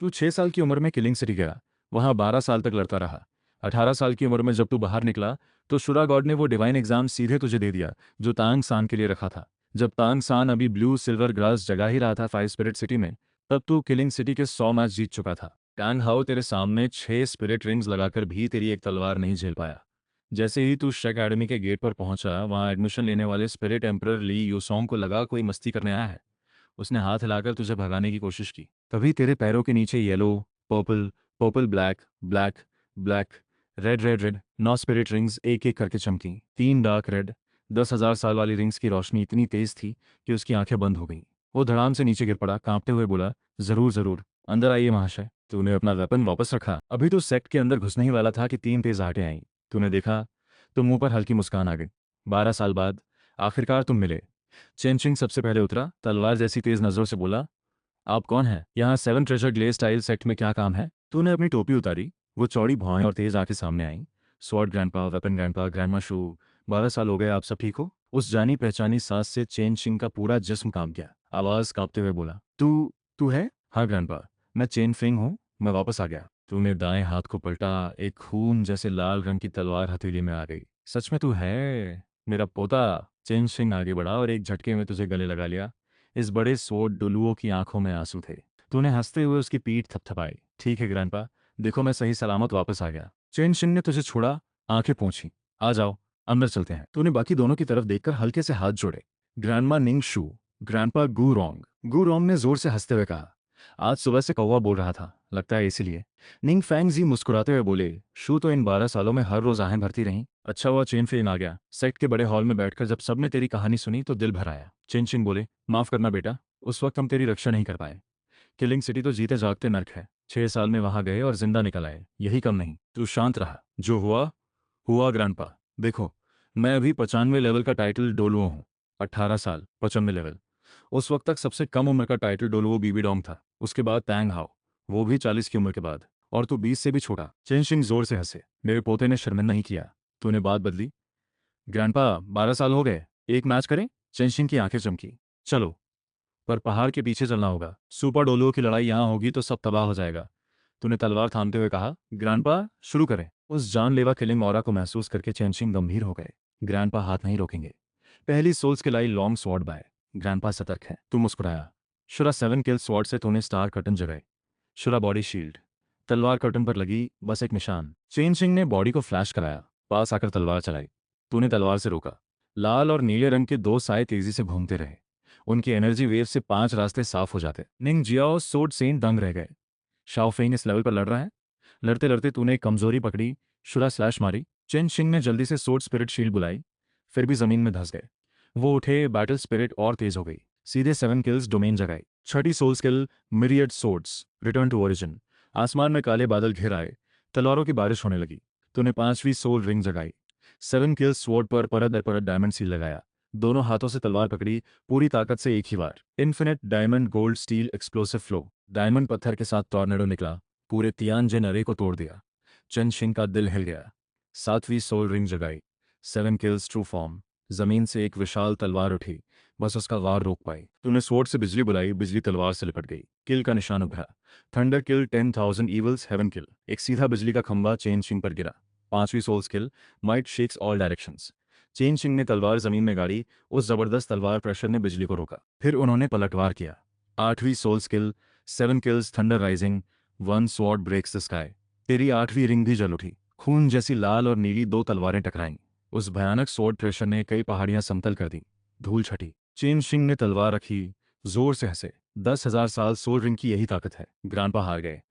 तू 6 साल की उम्र में किलिंग सिटी गया, वहाँ 12 साल तक लड़ता रहा। 18 साल की उम्र में जब तू बाहर निकला तो शुरा गॉड ने वो डिवाइन एग्जाम सीधे तुझे दे दिया जो तांग सान के लिए रखा था। जब तांग सान अभी ब्लू सिल्वर ग्रास जगा ही रहा था 5 स्पिरिट सिटी में, तब तू किलिंग सिटी के 100 मैच जीत चुका था। टैंग हाउ तेरे सामने 6 स्पिरिट रिंग्स लगाकर भी तेरी एक तलवार नहीं झेल पाया। जैसे ही तू शेक एकेडमी के गेट पर पहुंचा, वहां एडमिशन लेने वाले स्पिरिट एम्परर ली यूसोंग को लगा कोई मस्ती करने आया है। उसने हाथ हिलाकर तुझे भगाने की कोशिश की। तभी तेरे पैरों के नीचे yellow, purple, purple black, black, black, red red red 9 spirit rings एक एक करके चमकी। 3 डार्क रेड, 10,000 साल वाली रिंग्स की रोशनी इतनी तेज थी कि उसकी आंखें बंद हो गईं। वो धड़ाम से नीचे गिर पड़ा, कांपते हुए बोला, जरूर जरूर, अंदर आइए महाशय। तूने अपना वेपन वापस रखा। अभी तो सेक्ट के अंदर घुसने ही वाला था कि 3 तेज आहटें आईं। तूने देखा तो मुंह पर हल्की मुस्कान आ गई। 12 साल बाद आखिरकार तुम मिले। चेनचिंग सबसे पहले उतरा, तलवार जैसी तेज नजरों से बोला, आप कौन हैं? यहाँ 7 ट्रेजर ग्लेज स्टाइल सेट में क्या काम है? तूने अपनी टोपी उतारी, वो चौड़ी भौहें और तेज आंखें सामने आईं। Sword grandpa, weapon grandpa, grandma शू, 12 साल हो गए, आप सब ठीक हो? उस जानी पहचानी सांस से चेन शिंग का पूरा जिस्म कांप गया। आवाज कांपते हुए बोला, तू तू है? हाँ ग्रैंडपा, मैं चेन फिंग हूँ, मैं वापस आ गया। तूने दाएं हाथ को पलटा, एक खून जैसे लाल रंग की तलवार हथेली में आ गई। सच में तू है मेरा पोता? चेन शिंग आगे बढ़ा और एक झटके में तुझे गले लगा लिया। इस बड़े सोट डुलुओं की आंखों में आंसू थे। तूने हंसते हुए उसकी पीठ थपथपाई। ठीक है ग्रैंडपा, देखो मैं सही सलामत वापस आ गया। चेन शिंग ने तुझे छोड़ा, आंखें पोंछी। आ जाओ, अंदर चलते हैं। तूने बाकी दोनों की तरफ देखकर हल्के से हाथ जोड़े। ग्रैंडमा निंग शू, ग्रैंडपा गू रोंग। गू रोंग ने जोर से हंसते हुए कहा, आज सुबह से कौवा बोल रहा था, लगता है इसीलिए। निंग फैंग जी मुस्कुराते हुए बोले, शू तो इन 12 सालों में हर रोज आहें भरती रहीं। अच्छा हुआ चेन फेन आ गया। सेक्ट के बड़े हॉल में बैठकर जब सबने तेरी कहानी सुनी तो दिल भर आया। चेन शिंग बोले, माफ करना बेटा, उस वक्त हम तेरी रक्षा नहीं कर पाए। किलिंग सिटी तो जीते जागते नर्क है। 6 साल में वहां गए और जिंदा निकल आए, यही कम नहीं। तू शांत रहा, जो हुआ हुआ ग्रैंडपा। देखो, मैं अभी 95 लेवल का टाइटल डोलुओ हूँ। 18 साल, 95 लेवल। उस वक्त तक सबसे कम उम्र का टाइटल डोलुओ बीबी डोंग था। उसके बाद तैंग हाओ, वो भी 40 की उम्र के बाद। और तू 20 से भी छोटा। चेनशिंग जोर से हंसे, मेरे पोते ने शर्मिंदा नहीं किया। तूने बात बदली। ग्रैंडपा, 12 साल हो गए, एक मैच करें? चेनशिंग की आंखें चमकी। चलो, पर पहाड़ के पीछे चलना होगा। सुपर डोलुओ की लड़ाई यहाँ होगी तो सब तबाह हो जाएगा। तूने तलवार थामते हुए कहा, ग्रैंडपा शुरू करें। उस जानलेवा किलिंग ऑरा को महसूस करके चेनशिंग गंभीर हो गए। ग्रैंडपा हाथ नहीं रोकेंगे। पहली सोल्स के लाई लॉन्ग स्वॉर्ड बाय। ग्रैंडपा सतर्क है। तू मुस्कुराया। शुरा 7 किल स्वॉर्ड से तूने स्टार कर्टन जगाए। शुरा बॉडी शील्ड। तलवार कर्टन पर लगी, बस एक निशान। चेनशिंग ने बॉडी को फ्लैश कराया, पास आकर तलवार चलाई। तूने तलवार से रोका। लाल और नीले रंग के 2 साए तेजी से घूमते रहे। उनकी एनर्जी वेव से 5 रास्ते साफ हो जाते। निंग जियाओ सोड सेन दंग रह गए। शाओफेंग इस लेवल पर लड़ रहा है? लड़ते लड़ते तूने एक कमजोरी पकड़ी, शुरा स्लैश मारी। चेन शिंग ने जल्दी से सोड स्पिरिट शील्ड बुलाई, फिर भी जमीन में धंस गए। वो उठे, बैटल स्पिरिट और तेज हो गई। सीधे 7 किल्स डोमेन जगाई। छठी soul skill, myriad swords, return to origin. आसमान में काले बादल घिर आए, तलवारों की बारिश होने लगी। तूने 5वीं सोल रिंग जगाई। 7 किल्स स्वॉर्ड पर परत दर परत डायमंड सील लगाया। दोनों हाथों से तलवार पकड़ी, पूरी ताकत से एक ही बार। Infinite diamond gold steel explosive flow. Diamond पत्थर के साथ टॉर्नेडो निकला, पूरे तियानजिन अरे को तोड़ दिया। चन शिंग का दिल हिल गया। 7वीं सोल रिंग जगाई। 7 किल्स ट्रू फॉर्म। जमीन से एक विशाल तलवार उठी, बस उसका वार रोक पाई। तूने स्वॉर्ड से बिजली बुलाई, बिजली तलवार से लिपट गई। किल का निशान उभरा। थंडर किल 10,000 ईवल्स हेवन किल। एक सीधा बिजली का खंभा चेन शिंग पर गिरा। 5वीं soul skill, might shakes all directions. Chen शिंग ने तलवार जमीन में गाड़ी, उस जबरदस्त तलवार प्रेशर ने बिजली को रोका। फिर उन्होंने पलटवार किया। 8वीं soul skill, 7 kills thunder rising, 1 sword breaks the sky. तेरी 8वीं रिंग भी जल उठी। खून जैसी लाल और नीली 2 तलवारें टकराईं। उस भयानक स्वॉर्ड प्रेशर ने कई पहाड़ियां समतल कर दी। धूल छटी। चेन शिंग ने तलवार रखी, जोर से हंसे। 10,000 साल सोल रिंग की यही ताकत है। ग्रांडपा हार गए।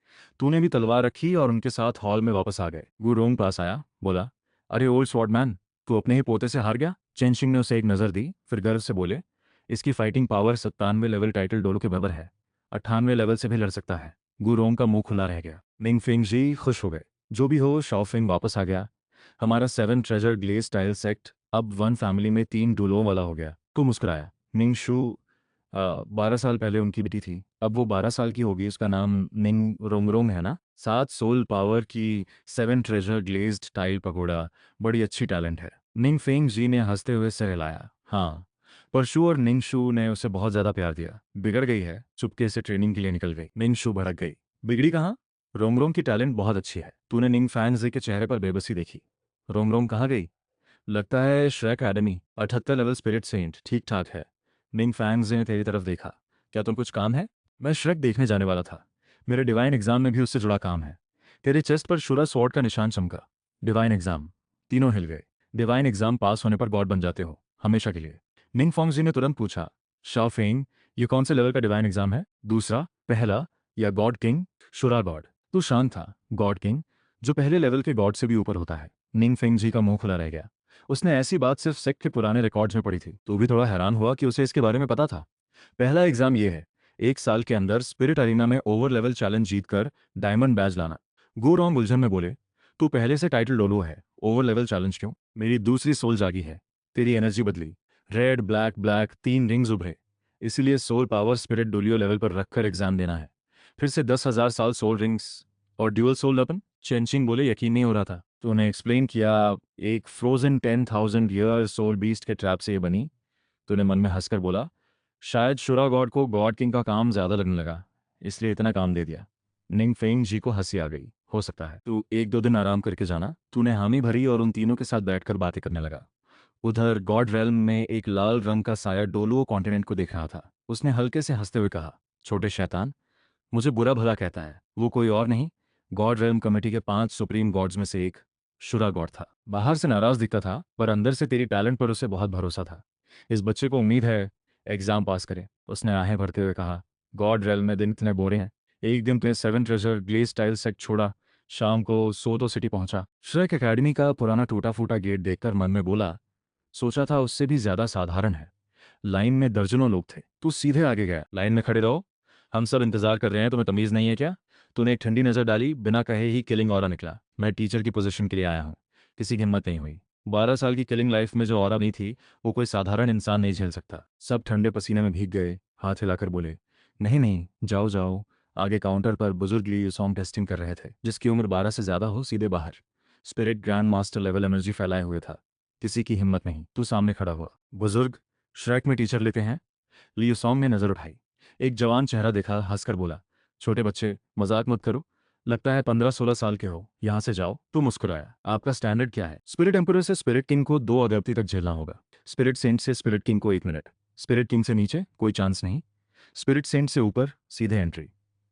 तूने भी तलवार रखी और उनके साथ हॉल में वापस आ गए। गुरोंग पास आया, बोला, अरे ओल्ड स्वॉर्डमैन, तू अपने ही पोते से हार गया? चेनशिंग ने उसे एक नज़र दी, फिर गर्व से बोले, इसकी fighting power 97 level title Dolo के बराबर है। 98 लेवल से भी लड़ सकता है। गुरोंग का मुंह खुला रह गया। मिंग फिंग जी खुश हो गए। जो भी हो, शाओफिंग वापस आ गया। हमारा 7 ट्रेजर ग्लेज स्टाइल सेक्ट अब 1 फैमिली में 3 डुलों वाला हो गया। तू मुस्कुराया। मिंग शू 12 साल पहले उनकी बेटी थी, अब वो 12 साल की होगी। उसका नाम मिंग रोंगरोंग है ना? 7 सोल पावर की 7 ट्रेजर ग्लेज्ड टाइल पकोड़ा, बड़ी अच्छी टैलेंट है। निंग फेंग जी ने हंसते हुए सिर हिलाया। हाँ, परशु और निंग शू ने उसे बहुत ज्यादा प्यार दिया। बिगड़ गई है, चुपके से ट्रेनिंग के लिए निकल गई। निंग शू भड़क गई। बिगड़ी कहाँ? रोमरोम की टैलेंट बहुत अच्छी है। तूने निंग फैंगजी के चेहरे पर बेबसी देखी। रोमरोम कहाँ गई? लगता है Shrek academy. 78 level spirit saint ठीक ठाक है। निंग फैंगजी ने तेरी तरफ देखा। क्या तुम कुछ काम है? मैं श्रेक देखने जाने वाला था। मेरे डिवाइन एग्जाम में भी उससे जुड़ा काम है। तेरे चेस्ट पर शुरा स्वॉर्ड का निशान चमका। Divine exam. तीनों हिल गए। डिवाइन एग्जाम पास होने पर गॉड बन जाते हो, हमेशा के लिए। निंग फॉन्गजी ने तुरंत पूछा, शाओफेंग, ये कौन से लेवल का डिवाइन एग्जाम है? दूसरा, पहला या गॉड किंग? शुरा गॉड। तू शांत था। गॉड किंग, जो पहले लेवल के गॉड से भी ऊपर होता है। निंग फेंग जी का मुंह खुला रह गया। उसने ऐसी बात सिर्फ सेक्ट के पुराने रिकॉर्ड्स में पढ़ी थी। तो भी थोड़ा हैरान हुआ कि उसे इसके बारे में पता था। पहला एग्जाम ये है, 1 साल के अंदर स्पिरिट अरीना में ओवर लेवल चैलेंज जीतकर डायमंड बैज लाना। गो उलझन में बोले, तू पहले से टाइटल डोलो है, ओवर लेवल चैलेंज क्यों? मेरी दूसरी सोल जागी है। तेरी एनर्जी बदली। रेड ब्लैक ब्लैक 3 रिंग्स उभरे। इसीलिए सोल पावर स्पिरिट डोलियो लेवल पर रखकर एग्जाम देना है। फिर से 10,000 साल सोल रिंग्स और ड्यूअल सोल वेपन। चेंचिंग बोले, यकीन नहीं हो रहा था। तो उन्हें एक्सप्लेन किया, एक फ्रोजन 10,000 ईयर सोल बीस्ट के ट्रैप से ये बनी। तूने मन में हंसकर बोला, शायद शुरा गॉड को गॉड किंग का काम ज्यादा लगने लगा, इसलिए इतना काम दे दिया। निंग फेंग जी को हंसी आ गई। हो सकता है। तू 1-2 दिन आराम करके जाना। तूने हामी भरी और उन तीनों के साथ बैठकर बातें करने लगा। उधर गॉड रेल्म में एक लाल रंग का साया डोलुओ कॉन्टिनेंट को देख रहा था। उसने हल्के से हंसते हुए कहा, छोटे शैतान, मुझे बुरा भला कहता है। वो कोई और नहीं, गॉड रेल्म कमेटी के 5 सुप्रीम गॉड्स में से एक शुरा गॉड था। बाहर से नाराज दिखता था, पर अंदर से तेरी टैलेंट पर उसे बहुत भरोसा था। इस बच्चे को उम्मीद है एग्जाम पास करे। उसने आहें भरते हुए कहा, गॉड रेल्म में दिन इतने बोरे हैं। एक दिन तुमने 7 ट्रेजर ग्लेज स्टाइल सेक्ट छोड़ा, शाम को सोतो सिटी पहुंचा। श्रेक एकेडमी का पुराना टूटा फूटा गेट देखकर मन में बोला, सोचा था उससे भी ज्यादा साधारण है। लाइन में दर्जनों लोग थे, तू सीधे आगे गया। लाइन में खड़े रहो, हम सब इंतजार कर रहे हैं, तुम्हें तमीज नहीं है क्या? तूने एक ठंडी नजर डाली, बिना कहे ही किलिंग ऑरा निकला। मैं टीचर की पोजीशन के लिए आया हूँ। किसी की हिम्मत नहीं हुई। 12 साल की किलिंग लाइफ में जो ऑरा नहीं थी, वो कोई साधारण इंसान नहीं झेल सकता। सब ठंडे पसीने में भीग गए, हाथ हिलाकर बोले, नहीं नहीं, जाओ जाओ। आगे काउंटर पर बुजुर्ग ली सॉन्ग टेस्टिंग कर रहे थे। जिसकी उम्र 12 से ज्यादा हो सीधे बाहर। Spirit grand master level energy फैलाए हुए था। किसी की हिम्मत नहीं। तू सामने खड़ा हुआ। बुजुर्ग, श्रेक में टीचर लेते हैं? लियूसोंग ने नजर उठाई। एक जवान चेहरा देखा, हंसकर बोला, छोटे बच्चे, मजाक मत करो। लगता है 15-16 साल के हो। यहां से जाओ। तू मुस्कुराया। आपका स्टैंडर्ड क्या है? स्पिरिट एम्परर से स्पिरिट किंग को 2 अगरबत्ती तक झेलना होगा। स्पिरिट सेंट से स्पिरिट किंग को 1 मिनट। स्पिरिट किंग से नीचे कोई चांस नहीं। स्पिरिट सेंट से ऊपर सीधे एंट्री।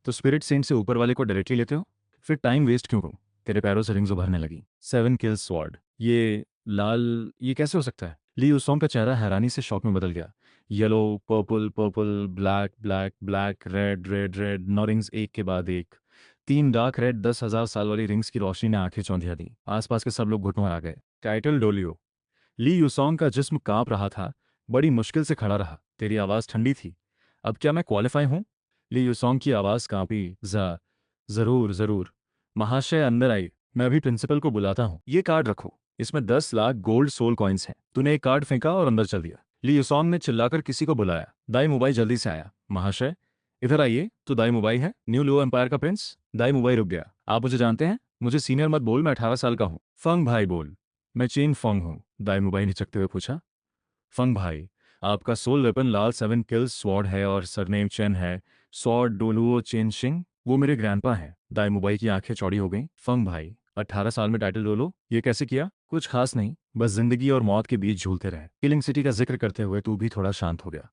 तो स्पिरिट सेंट से ऊपर वाले को डायरेक्टली लेते हो? फिर टाइम वेस्ट क्यों करूं? तेरे पैरों से रिंग्स उभरने लगी। 7 किल स्वॉर्ड। ये लाल, ये कैसे हो सकता है? ली उसोंग का चेहरा हैरानी से शौक में बदल गया। Yellow, purple, purple, black, black, black, red, red, red, 9 rings एक के बाद एक। 3 डार्क रेड 10,000 साल वाली रिंग्स की रोशनी ने आंखें चौंधिया दी। आसपास के सब लोग घुटनों आ गए। टाइटल डोलियो। ली यूसोंग का जिस्म कांप रहा था। बड़ी मुश्किल से खड़ा रहा। तेरी आवाज़ ठंडी थी। अब क्या मैं क्वालिफाई हूँ? ली यूसोंग की आवाज़ कांपी। जरूर जरूर। महाशय अंदर आई। मैं अभी प्रिंसिपल को बुलाता हूँ। ये कार्ड रखो, इसमें 10 लाख गोल्ड सोल कॉइन्स हैं। तूने एक कार्ड फेंका और अंदर चल दिया। ली यूसोंग ने चिल्लाकर किसी को बुलाया। दाई मुबाई जल्दी से आया। महाशय इधर आइए। तो दाई मुबाई है, न्यू लो एम्पायर का प्रिंस। दाई मुबाई रुक गया। आप मुझे जानते हैं? मुझे सीनियर मत बोल, मैं 18 साल का हूँ। फंग भाई बोल। मैं चेन फोंग हूँ। दाई मुबाई ने चकते हुए पूछा। फंग भाई, आपका सोल वेपन लाल 7 किल्स स्वॉर्ड है और सरनेम चेन है। स्वॉर्ड डोलुओ चेन शिंग, वो मेरे ग्रैंडपा हैं। दाई मुबाई की आंखें चौड़ी हो गईं। फंग भाई, 18 साल में टाइटल डोलो, ये कैसे किया? कुछ खास नहीं, बस जिंदगी और मौत के बीच झूलते रहे। किलिंग सिटी का जिक्र करते हुए तू भी थोड़ा शांत हो गया।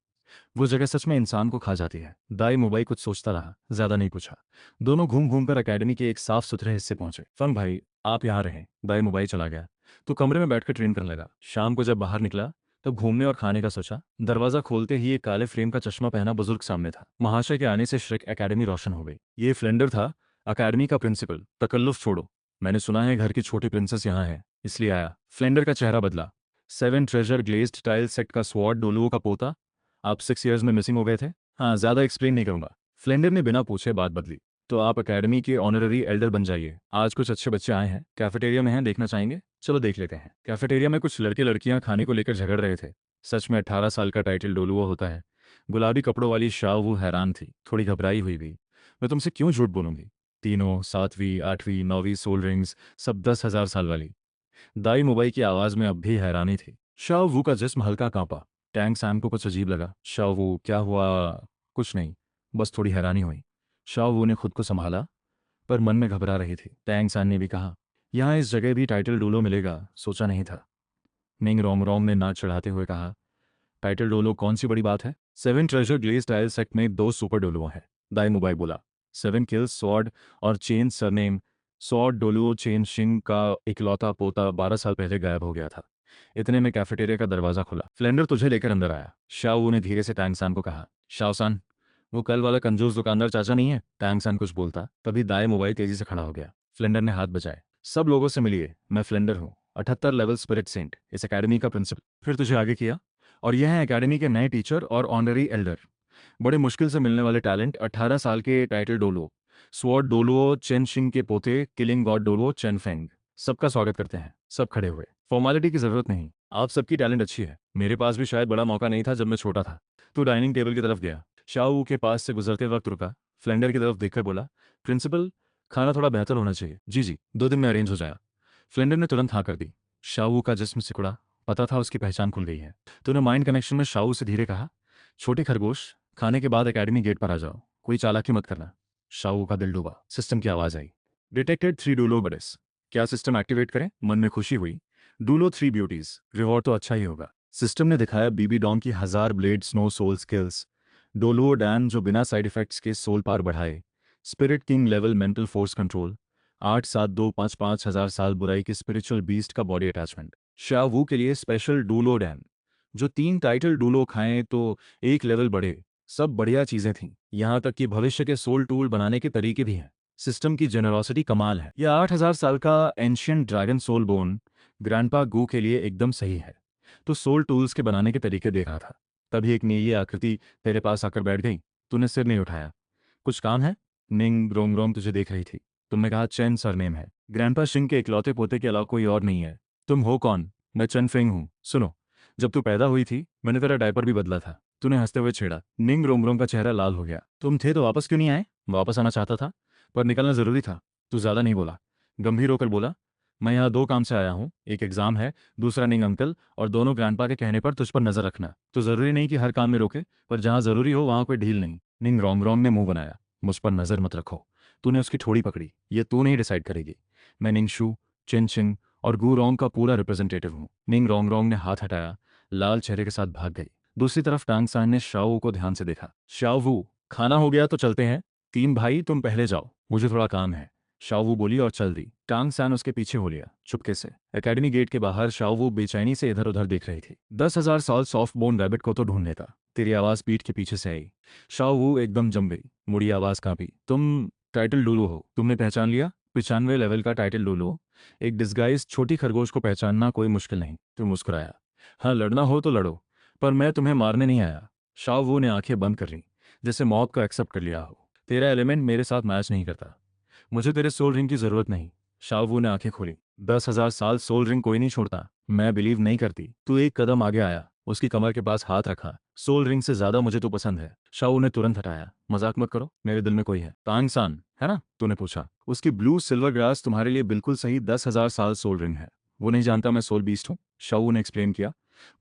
वो जगह सच में इंसान को खा जाती है। दाई मुबाई कुछ सोचता रहा, ज्यादा नहीं पूछा। दोनों घूम घूम कर अकेडमी के एक साफ सुथरे हिस्से पहुंचे। फंग भाई, आप यहाँ रहें। दाई मुबाई चला गया। तो कमरे में बैठकर ट्रेन करने लगा। शाम को जब बाहर निकला, तब घूमने और खाने का सोचा। दरवाजा खोलते ही एक काले फ्रेम का चश्मा पहना बुजुर्ग सामने था। महाशय के आने से श्रेक एकेडमी रोशन हो गई। ये फ्लेंडर था, अकेडमी का प्रिंसिपल। तकल्लुफ छोड़ो, मैंने सुना है घर की छोटी प्रिंसेस यहाँ है, इसलिए आया। फ्लेंडर का चेहरा बदला। 7 ट्रेजर ग्लेज्ड टाइल सेट का स्वॉर्ड डोलुओ का पोता। आप 6 ईयर्स में मिसिंग हो गए थे? हाँ, ज्यादा एक्सप्लेन नहीं करूंगा। फ्लेंडर ने बिना पूछे बात बदली। तो आप एकेडमी के ऑनररी एल्डर बन जाइए। आज कुछ अच्छे बच्चे आए हैं, कैफेटेरिया में हैं, देखना चाहेंगे? चलो देख लेते हैं। कैफेटेरिया में कुछ लड़के लड़कियां खाने को लेकर झगड़ रहे थे। सच में 18 साल का टाइटल डोलुओ होता है? गुलाबी कपड़ों वाली शाह वो हैरान थी, थोड़ी घबराई हुई भी। मैं तुमसे क्यों झूठ बोलूंगी? तीनों 7वीं 8वीं 9वीं सोल रिंग्स, सब 10,000 साल वाली। दाई मुबाई की आवाज में अब भी हैरानी थी। शाह वू का जिस्म हल्का कांपा। टैंग सैम को कुछ अजीब लगा। शाह वू, क्या हुआ? कुछ नहीं, बस थोड़ी हैरानी हुई। शाह वू ने खुद को संभाला। पर मन में घबरा रही थी। टैंग सान ने भी कहा, यहाँ इस जगह भी टाइटल डोलो मिलेगा, सोचा नहीं था। निंग रोंगरोंग ने नाक चढ़ाते हुए कहा, टाइटल डोलो कौन सी बड़ी बात है? 7 ट्रेजर ग्लेज टाइल सेट में 2 सुपर डोलो हैं, दाई मुबाई बोला। 7 किल्स स्वॉर्ड और चेन सरनेम। स्वॉर्ड डोलुओ चेन शिंग का इकलौता पोता 12 साल पहले गायब हो गया था। इतने में कैफेटेरिया का दरवाजा खुला। फ्लेंडर तुझे लेकर अंदर आया, शाओ ने धीरे से टैंग सान को कहा। शाओ सान, वो कल वाला कंजूस दुकानदार चाचा नहीं है? टैंग सान कुछ बोलता, तभी दाई मुबाई तेजी से खड़ा हो गया। फ्लेंडर ने हाथ बजाए। सब लोगों से मिलिए, मैं फ्लेंडर हूँ, 78 लेवल स्पिरिट सेंट, इस एकेडमी का प्रिंसिपल। फिर तुझे आगे किया, और यह है एकेडमी के नए टीचर और ऑनररी एल्डर, बड़े मुश्किल से मिलने वाले टैलेंट, 18 साल के टाइटल डोलो, स्वॉर्ड डोलुओ चेन शिंग के पोते, किलिंग गॉड डोलुओ चेन फेंग। सबका स्वागत करते हैं। सब खड़े हुए। फॉर्मेलिटी की जरूरत नहीं, आप सबकी टैलेंट अच्छी है। मेरे पास भी शायद बड़ा मौका नहीं था जब मैं छोटा था। तू डाइनिंग टेबल की तरफ गया, शाओ के पास से गुजरते वक्त रुका, फ्लेंडर की तरफ देखकर बोला, प्रिंसिपल, खाना थोड़ा बेहतर होना चाहिए। जी जी, 2 दिन में अरेंज हो जाएगा। फ्लेंडर ने तुरंत हाँ कर दी। शाओ का जिस्म सिकुड़ा, पता था उसकी पहचान खुल गई है। तूने माइंड कनेक्शन में शाओ से धीरे कहा, छोटे खरगोश, खाने के बाद एकेडमी गेट पर आ जाओ, कोई चालाकी मत करना। शाओ का दिल डूबा। सिस्टम की आवाज आई, डिटेक्टेड 3 डूलो बडेस। क्या सिस्टम एक्टिवेट करें? मन में खुशी हुई। डूलो 3 ब्यूटीज, रिवॉर्ड तो अच्छा ही होगा। सिस्टम ने दिखाया बीबी डॉन की 1000 ब्लेड स्नो सोल स्किल्स, डोलो डैन जो बिना साइड इफेक्ट्स के सोल पार बढ़ाए, spirit king level mental force control, 87255 हजार साल बुराई के स्पिरिचुअल बीस्ट का बॉडी अटैचमेंट, शावू के लिए स्पेशल डूलो डैन, जो 3 टाइटल डूलो खाएं तो 1 लेवल बढ़े। सब बढ़िया चीजें थीं, यहाँ तक कि भविष्य के सोल टूल बनाने के तरीके भी हैं। सिस्टम की जेनरोसिटी कमाल है। यह 8000 साल का ancient dragon soul bone grandpa Gu के लिए एकदम सही है। तो सोल टूल्स के बनाने के तरीके देख रहा था, तभी एक नीली आकृति तेरे पास आकर बैठ गई। तूने सिर नहीं उठाया। कुछ काम है? निंग रोंगरोंग तुझे देख रही थी। तुमने कहा चैन सरनेम है। ग्रैंडपा सिंह के इकलौते पोते के अलावा कोई और नहीं है। तुम हो कौन? मैं चन फेंग हूँ। सुनो, जब तू पैदा हुई थी मैंने तेरा डायपर भी बदला था। तूने हंसते हुए छेड़ा। निंग रोंगरोंग का चेहरा लाल हो गया। तुम थे तो वापस क्यों नहीं आए? वापस आना चाहता था, पर निकलना जरूरी था। तू ज्यादा नहीं बोला, गंभीर होकर बोला, मैं यहाँ 2 काम से आया हूँ, एक एग्जाम है, दूसरा निंग अंकल, और दोनों ग्रैंडपा के कहने पर तुझ पर नजर रखना। तो जरूरी नहीं कि हर काम में रोके, पर जहाँ जरूरी हो वहाँ कोई ढील नहीं। निंग रोंगरोंग ने मुंह बनाया। मुझ पर नजर मत रखो। तूने उसकी ठोड़ी पकड़ी। ये तू नहीं डिसाइड करेगी। मैं निंगशु, चिन और गू रोंग का पूरा रिप्रेजेंटेटिव हूँ। निंग रोंगरोंग ने हाथ हटाया, लाल चेहरे के साथ भाग गई। दूसरी तरफ टांग सान ने शाओ को ध्यान से देखा। शाओ, खाना हो गया तो चलते हैं। 3 भाई तुम पहले जाओ, मुझे थोड़ा काम है। शाओ बोली और चल दी। टांग सान उसके पीछे हो लिया, चुपके से। एकेडमी गेट के बाहर शाओ बेचैनी से इधर उधर देख रही थी। 10,000 साल सॉफ्ट बोन रैबिट को तो ढूंढ लेता। तेरी आवाज पीठ के पीछे से आई। शाओ एकदम जम गई, मुड़ी आवाज कांपी। तुम टाइटल डूलू हो, तुमने पहचान लिया? 95 लेवल का टाइटल डूलू, एक डिस्गाइज छोटी खरगोश को पहचानना कोई मुश्किल नहीं। तुम मुस्कुराया। हाँ, लड़ना हो तो लड़ो, पर मैं तुम्हें मारने नहीं आया। शाओ ने आंखें बंद कर ली, जैसे मौत को एक्सेप्ट कर लिया हो। तेरा एलिमेंट मेरे साथ मैच नहीं करता। मुझे तेरे सोल रिंग की जरूरत नहीं। शाओ ने आंखें खोली। 10,000 साल सोल रिंग कोई नहीं छोड़ता। मैं बिलीव नहीं करती। तू एक कदम आगे आया, उसकी कमर के पास हाथ रखा। सोल रिंग से ज्यादा मुझे तो पसंद है। शाओ ने तुरंत हटाया। मजाक मत करो, मेरे दिल में कोई है। तांग सान है ना? तूने पूछा। उसकी ब्लू सिल्वर ग्रास तुम्हारे लिए बिल्कुल सही 10,000 साल सोल रिंग है। वो नहीं जानता मैं सोल बीस्ट हूँ, शाओ ने एक्सप्लेन किया,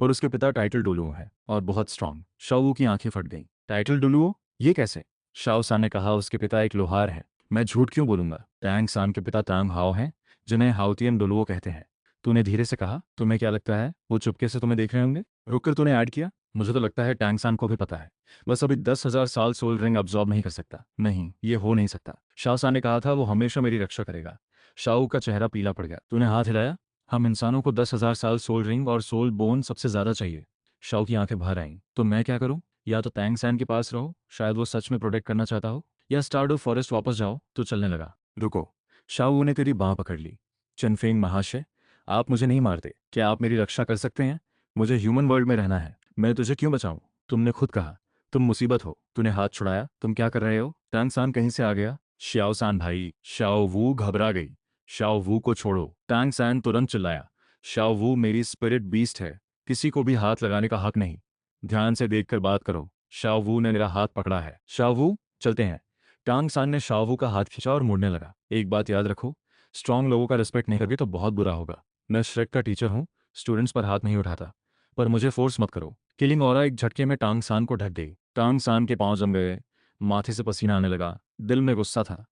पर उसके पिता टाइटल डुलुओ है और बहुत स्ट्रांग। शाओ की आंखें फट गईं। टाइटल डुलुओ? ये कैसे? शाओ सान ने कहा, उसके पिता एक लोहार है। मैं झूठ क्यों बोलूंगा? टैंग सान के पिता तांग हाओ हैं, जिन्हें हाउतियन डुलुओ कहते हैं। तूने धीरे से कहा, तुम्हें क्या लगता है वो चुपके से तुम्हें देख रहे होंगे? रुककर तूने ऐड किया, मुझे तो लगता है टैंग सान को भी पता है, बस अभी 10,000 साल सोल रिंग अब्जॉर्ब नहीं कर सकता। नहीं, ये हो नहीं सकता। शाओ सान ने कहा था वो हमेशा मेरी रक्षा करेगा। शाओ का चेहरा पीला पड़ गया। तूने हाथ हिलाया। हम इंसानों को 10,000 साल सोल रिंग और सोल बोन सबसे ज्यादा चाहिए। शाओ की आंखें भर आईं। तो मैं क्या करूं? या तो टैंग सैन के पास रहो, शायद वो सच में प्रोटेक्ट करना चाहता हो, या स्टारडो फॉरेस्ट वापस जाओ। तो चलने लगा। रुको, शाओ ने तेरी बाह पकड़ ली। चनफेंग महाशय, आप मुझे नहीं मारते, क्या आप मेरी रक्षा कर सकते हैं? मुझे ह्यूमन वर्ल्ड में रहना है। मैं तुझे क्यों बचाऊं? तुमने खुद कहा तुम मुसीबत हो। तूने हाथ छुड़ाया। तुम क्या कर रहे हो? टैंग सान कहीं से आ गया। श्याओ सान भाई। शाओ वू घबरा गई। शाओ वू को छोड़ो। टैंग सैन तुरंत चिल्लाया। शाओ वू मेरी स्पिरिट बीस्ट है, किसी को भी हाथ लगाने का हक नहीं। ध्यान से देखकर बात करो। शाओ वू ने मेरा हाथ पकड़ा है। शाओ वू, चलते हैं। टांग सान ने शाओ वू का हाथ खींचा और मुड़ने लगा। एक बात याद रखो, स्ट्रांग लोगों का रिस्पेक्ट नहीं करोगे तो बहुत बुरा होगा। मैं श्रेक का टीचर हूँ, स्टूडेंट्स पर हाथ नहीं उठाता, पर मुझे फोर्स मत करो। किलिंग ऑरा एक झटके में टांग सान को ढक गई। टांग सान के पांव जम गए, माथे से पसीना आने लगा, दिल में गुस्सा था।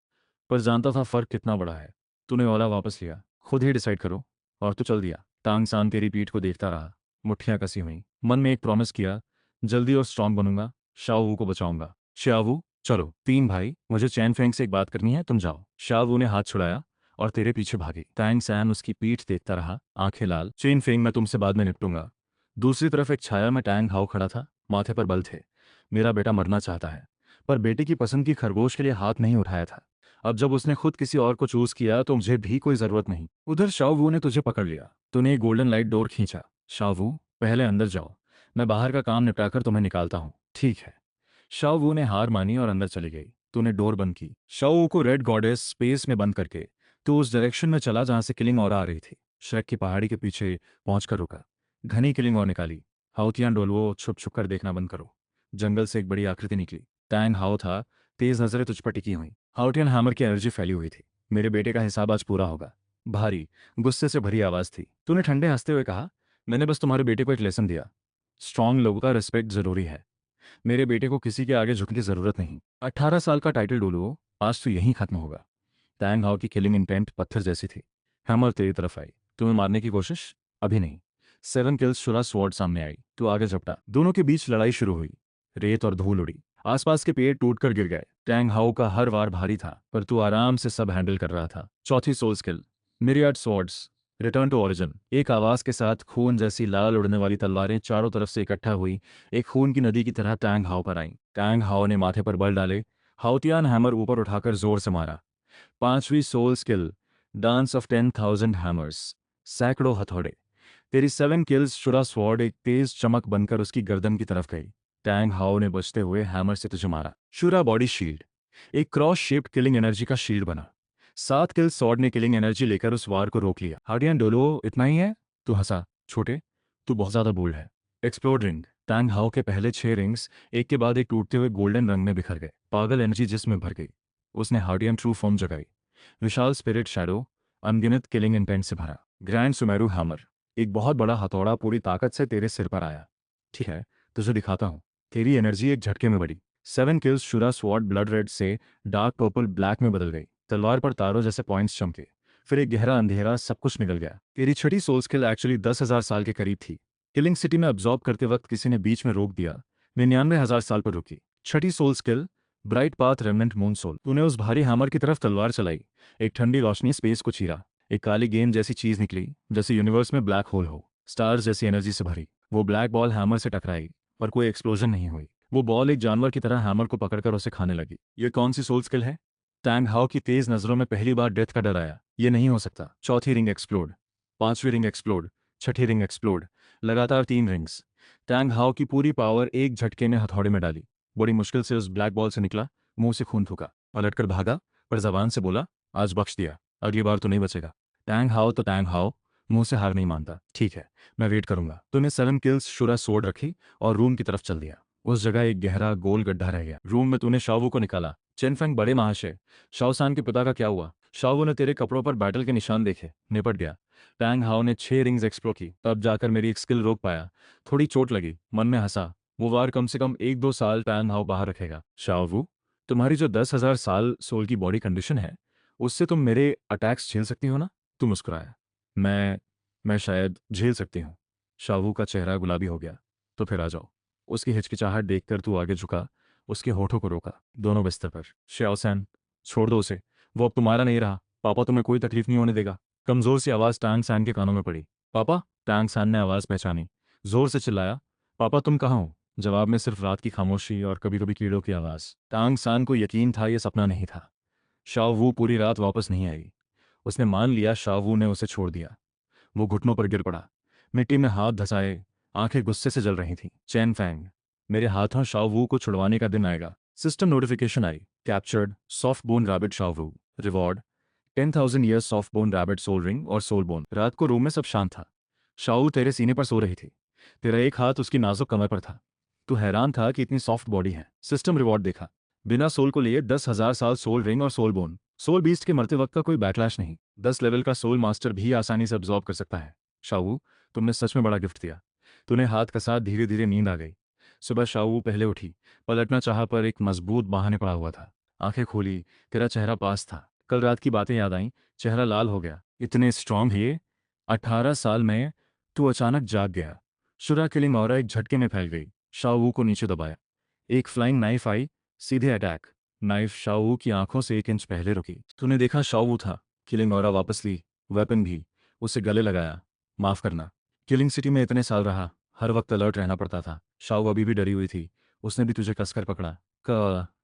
पर जानता था फर्क कितना बड़ा है। तूने ओला वापस लिया, खुद ही डिसाइड करो, और तू चल दिया। टांग सान तेरी पीठ को देखता रहा, मुट्ठियां कसी हुई, मन में एक प्रॉमिस किया, जल्दी और स्ट्रांग बनूंगा, शाओ को बचाऊंगा। शाओ, चलो तीन भाई, मुझे चैन फेंग से एक बात करनी है, तुम जाओ। शाओ ने हाथ छुड़ाया और तेरे पीछे भागी। टैंग सैन उसकी पीठ देखता रहा, आंखें लाल। चेन फेंग मैं तुमसे बाद में निपटूंगा। दूसरी तरफ एक छाया में टैंग हाउ खड़ा था, माथे पर बल थे। मेरा बेटा मरना चाहता है, पर बेटे की पसंद की खरगोश के लिए हाथ नहीं उठाया था। अब जब उसने खुद किसी और को चूज किया तो मुझे भी कोई जरूरत नहीं। उधर शाओवू ने तुझे पकड़ लिया, तूने एक गोल्डन लाइट डोर खींचा। शाओवू, पहले अंदर जाओ, मैं बाहर का काम निपटाकर तुम्हें निकालता हूँ। ठीक है। शाओवू ने हार मानी और अंदर चली गई। तूने डोर बंद की। शाओवू को रेड गॉडेस स्पेस में बंद करके तू उस डायरेक्शन में चला जहां से किलिंग और आ रही थी। श्रेक की पहाड़ी के पीछे पहुंचकर रुका। घनी किलिंग और निकाली। हाउतियान डोलवो, छुप छुप कर देखना बंद करो। जंगल से एक बड़ी आकृति निकली। टैंग हाउ था, तेज नजरें तुझ पर टिकी हुई। हाउटियन हैमर की एनर्जी फैली हुई थी। मेरे बेटे का हिसाब आज पूरा होगा। भारी, गुस्से से भरी आवाज थी। तूने ठंडे हंसते हुए कहा, मैंने बस तुम्हारे बेटे को एक लेसन दिया। स्ट्रांग लोगों का रिस्पेक्ट जरूरी है। मेरे बेटे को किसी के आगे झुकने की जरूरत नहीं। 18 साल का टाइटल डोलुओ, आज तो यहीं खत्म होगा। टैंग हाउ की किलिंग इंटेंट पत्थर जैसी थी। हैमर तेरी तरफ आई। तुम्हें मारने की कोशिश? अभी नहीं। 7 किल्स शुरा स्वॉर्ड सामने आई। तू आगे झपटा। दोनों के बीच लड़ाई शुरू हुई। रेत और धूल उड़ी। आसपास के पेड़ टूटकर गिर गए। टैंग हाउ का हर वार भारी था, पर तू आराम से सब हैंडल कर रहा था। चौथी soul skill, myriad swords, return to origin. एक आवाज के साथ खून जैसी लाल उड़ने वाली तलवारें चारों तरफ से इकट्ठा हुई, एक खून की नदी की तरह टैंग हाउ पर आईं। टैंग हाउ ने माथे पर बल डाले, हाउतियान हैमर ऊपर उठाकर जोर से मारा। पांचवी soul skill, dance of 10,000 hammers, सैकड़ों हथौड़े। तेरी 7 किल्स शुरा स्वॉर्ड एक तेज चमक बनकर उसकी गर्दन की तरफ गई। टैंग हाउ ने बचते हुए हैमर से तुझे मारा। शुरा बॉडी शील्ड, एक क्रॉस शेप्ड किलिंग एनर्जी का शील्ड बना। 7 किल स्वॉर्ड ने किलिंग एनर्जी लेकर उस वार को रोक लिया। हार्डियन डोलो, इतना ही है? तू हंसा। छोटे, तू बहुत ज्यादा बोल्ड है। Explode ring. टैंग हाउ के पहले 6 रिंग्स एक के बाद एक टूटते हुए गोल्डन रंग में बिखर गए। पागल एनर्जी जिसमें भर गई। उसने हार्डियन ट्रू फॉर्म जगाई। विशाल स्पिरिट शैडो, अनगिनत किलिंग इंटेंट से भरा। ग्रैंड सुमेरु हैमर, एक बहुत बड़ा हथौड़ा पूरी ताकत से तेरे सिर पर आया। ठीक है, तुझे दिखाता हूँ। तेरी एनर्जी एक झटके में बढ़ी। 7 kills Shura sword blood red से डार्क पर्पल ब्लैक में बदल गई। तलवार पर तारों जैसे पॉइंट्स चमके। फिर एक गहरा अंधेरा, सब कुछ निकल गया। तेरी छठी सोल स्किल एक्चुअली 10,000 साल के करीब थी। किलिंग सिटी में अब्जॉर्ब करते वक्त किसी ने बीच में रोक दिया। 99,000 साल पर रुकी। छठी soul skill, bright path remnant moon soul. तूने उस भारी हैमर की तरफ तलवार चलाई। एक ठंडी रोशनी स्पेस को चीरा। एक काली गेंद जैसी चीज निकली, जैसे यूनिवर्स में ब्लैक होल हो, स्टार्स जैसी एनर्जी से भरी। वो ब्लैक बॉल हैमर से टकराई, पर कोई एक्सप्लोजन नहीं हुई। वो बॉल एक जानवर की तरह हैमर को पकड़कर उसे खाने लगी। ये कौन सी सोल स्किल है? टैंग हाउ की तेज नजरों में पहली बार डेथ का डर आया। ये नहीं हो सकता। चौथी रिंग एक्सप्लोड, पांचवी रिंग एक्सप्लोड, छठी रिंग एक्सप्लोड। लगातार 3 रिंग्स। टैंग हाउ की पूरी पावर एक झटके में हथौड़े में डाली। बड़ी मुश्किल से उस ब्लैक बॉल से निकला, मुंह से खून थूका, पलटकर भागा, पर जबान से बोला, आज बख्श दिया, अगली बार तो नहीं बचेगा। टैंग हाउ तो टैंग हाउ, मुंह से हार नहीं मानता। ठीक है, मैं वेट करूंगा। तूने 7 किल्स शुरा सोड रखी और रूम की तरफ चल दिया। उस जगह एक गहरा गोल गड्ढा रह गया। रूम में तूने शाओवू को निकाला। चेनफेंग, बड़े महाशय, शाओसान के पिता का क्या हुआ? शाओवू ने तेरे कपड़ों पर बैटल के निशान देखे, निपट गया। टैंग हाउ ने 6 रिंग्स एक्सप्लोर की, तब जाकर मेरी एक स्किल रोक पाया। थोड़ी चोट लगी, मन में हंसा। वो वार कम से कम 1-2 साल टैंग हाउ बाहर रखेगा। शाओवू, तुम्हारी जो 10,000 साल सोल की बॉडी कंडीशन है, उससे तुम मेरे अटैक्स झेल सकती हो ना? तू मुस्कुराया। मैं शायद झेल सकती हूँ। शावू का चेहरा गुलाबी हो गया। तो फिर आ जाओ। उसकी हिचकिचाहट देखकर तू आगे झुका, उसके होठों को रोका। दोनों बिस्तर पर। श्याओसैन, छोड़ दो उसे, वो अब तुम्हारा नहीं रहा। पापा तुम्हें कोई तकलीफ नहीं होने देगा। कमजोर सी आवाज टैंग सैन के कानों में पड़ी। पापा? टैंग सैन ने आवाज पहचानी, जोर से चिल्लाया, पापा तुम कहाँ हो? जवाब में सिर्फ रात की खामोशी और कभी कभी कीड़ों की आवाज। टैंग सैन को यकीन था यह सपना नहीं था। शाओवू पूरी रात वापस नहीं आई। उसने मान लिया शाओवू ने उसे छोड़ दिया। वो घुटनों पर गिर पड़ा, मिट्टी में हाथ धसाए, आंखें गुस्से से जल रही थीं। चैन फैंग, मेरे हाथों शाओवू को छुड़वाने का दिन आएगा। सिस्टम नोटिफिकेशन आई, captured soft bone rabbit Xiaowu, reward 10,000 years soft bone rabbit soul ring और सोल बोन। रात को रूम में सब शांत था। शाओवू तेरे सीने पर सो रही थी। तेरा एक हाथ उसकी नाजुक कमर पर था। तू हैरान था कि इतनी सॉफ्ट बॉडी है। सिस्टम रिवॉर्ड देखा, बिना सोल को लिए 10,000 साल सोल रिंग और सोल बोन। सोल बीस्ट के मरते वक्त का कोई बैकलैश नहीं। 10 लेवल का सोल मास्टर भी आसानी से अब्जॉर्ब कर सकता है। शाओवू, तुमने सच में बड़ा गिफ्ट दिया। तूने हाथ का साथ, धीरे धीरे नींद आ गई। सुबह शाओवू पहले उठी, पलटना चाहा पर एक मजबूत बहाने पड़ा हुआ था। आंखें खोली, तेरा चेहरा पास था। कल रात की बातें याद आईं, चेहरा लाल हो गया। इतने स्ट्रांग ये 18 साल में तू अचानक जाग गया। शुरा किलिंग और एक झटके में फैल गई। शाओ को नीचे दबाया। एक फ्लाइंग नाइफ आई, सीधे अटैक। नाइफ शाओ की आंखों से 1 इंच पहले रुकी। तूने देखा शाओ था। किलिंग और वापस ली, वेपन भी उसे गले लगाया। माफ करना। किलिंग सिटी में इतने साल रहा, हर वक्त अलर्ट रहना पड़ता था। शाओ अभी भी डरी हुई थी। उसने भी तुझे कसकर पकड़ा।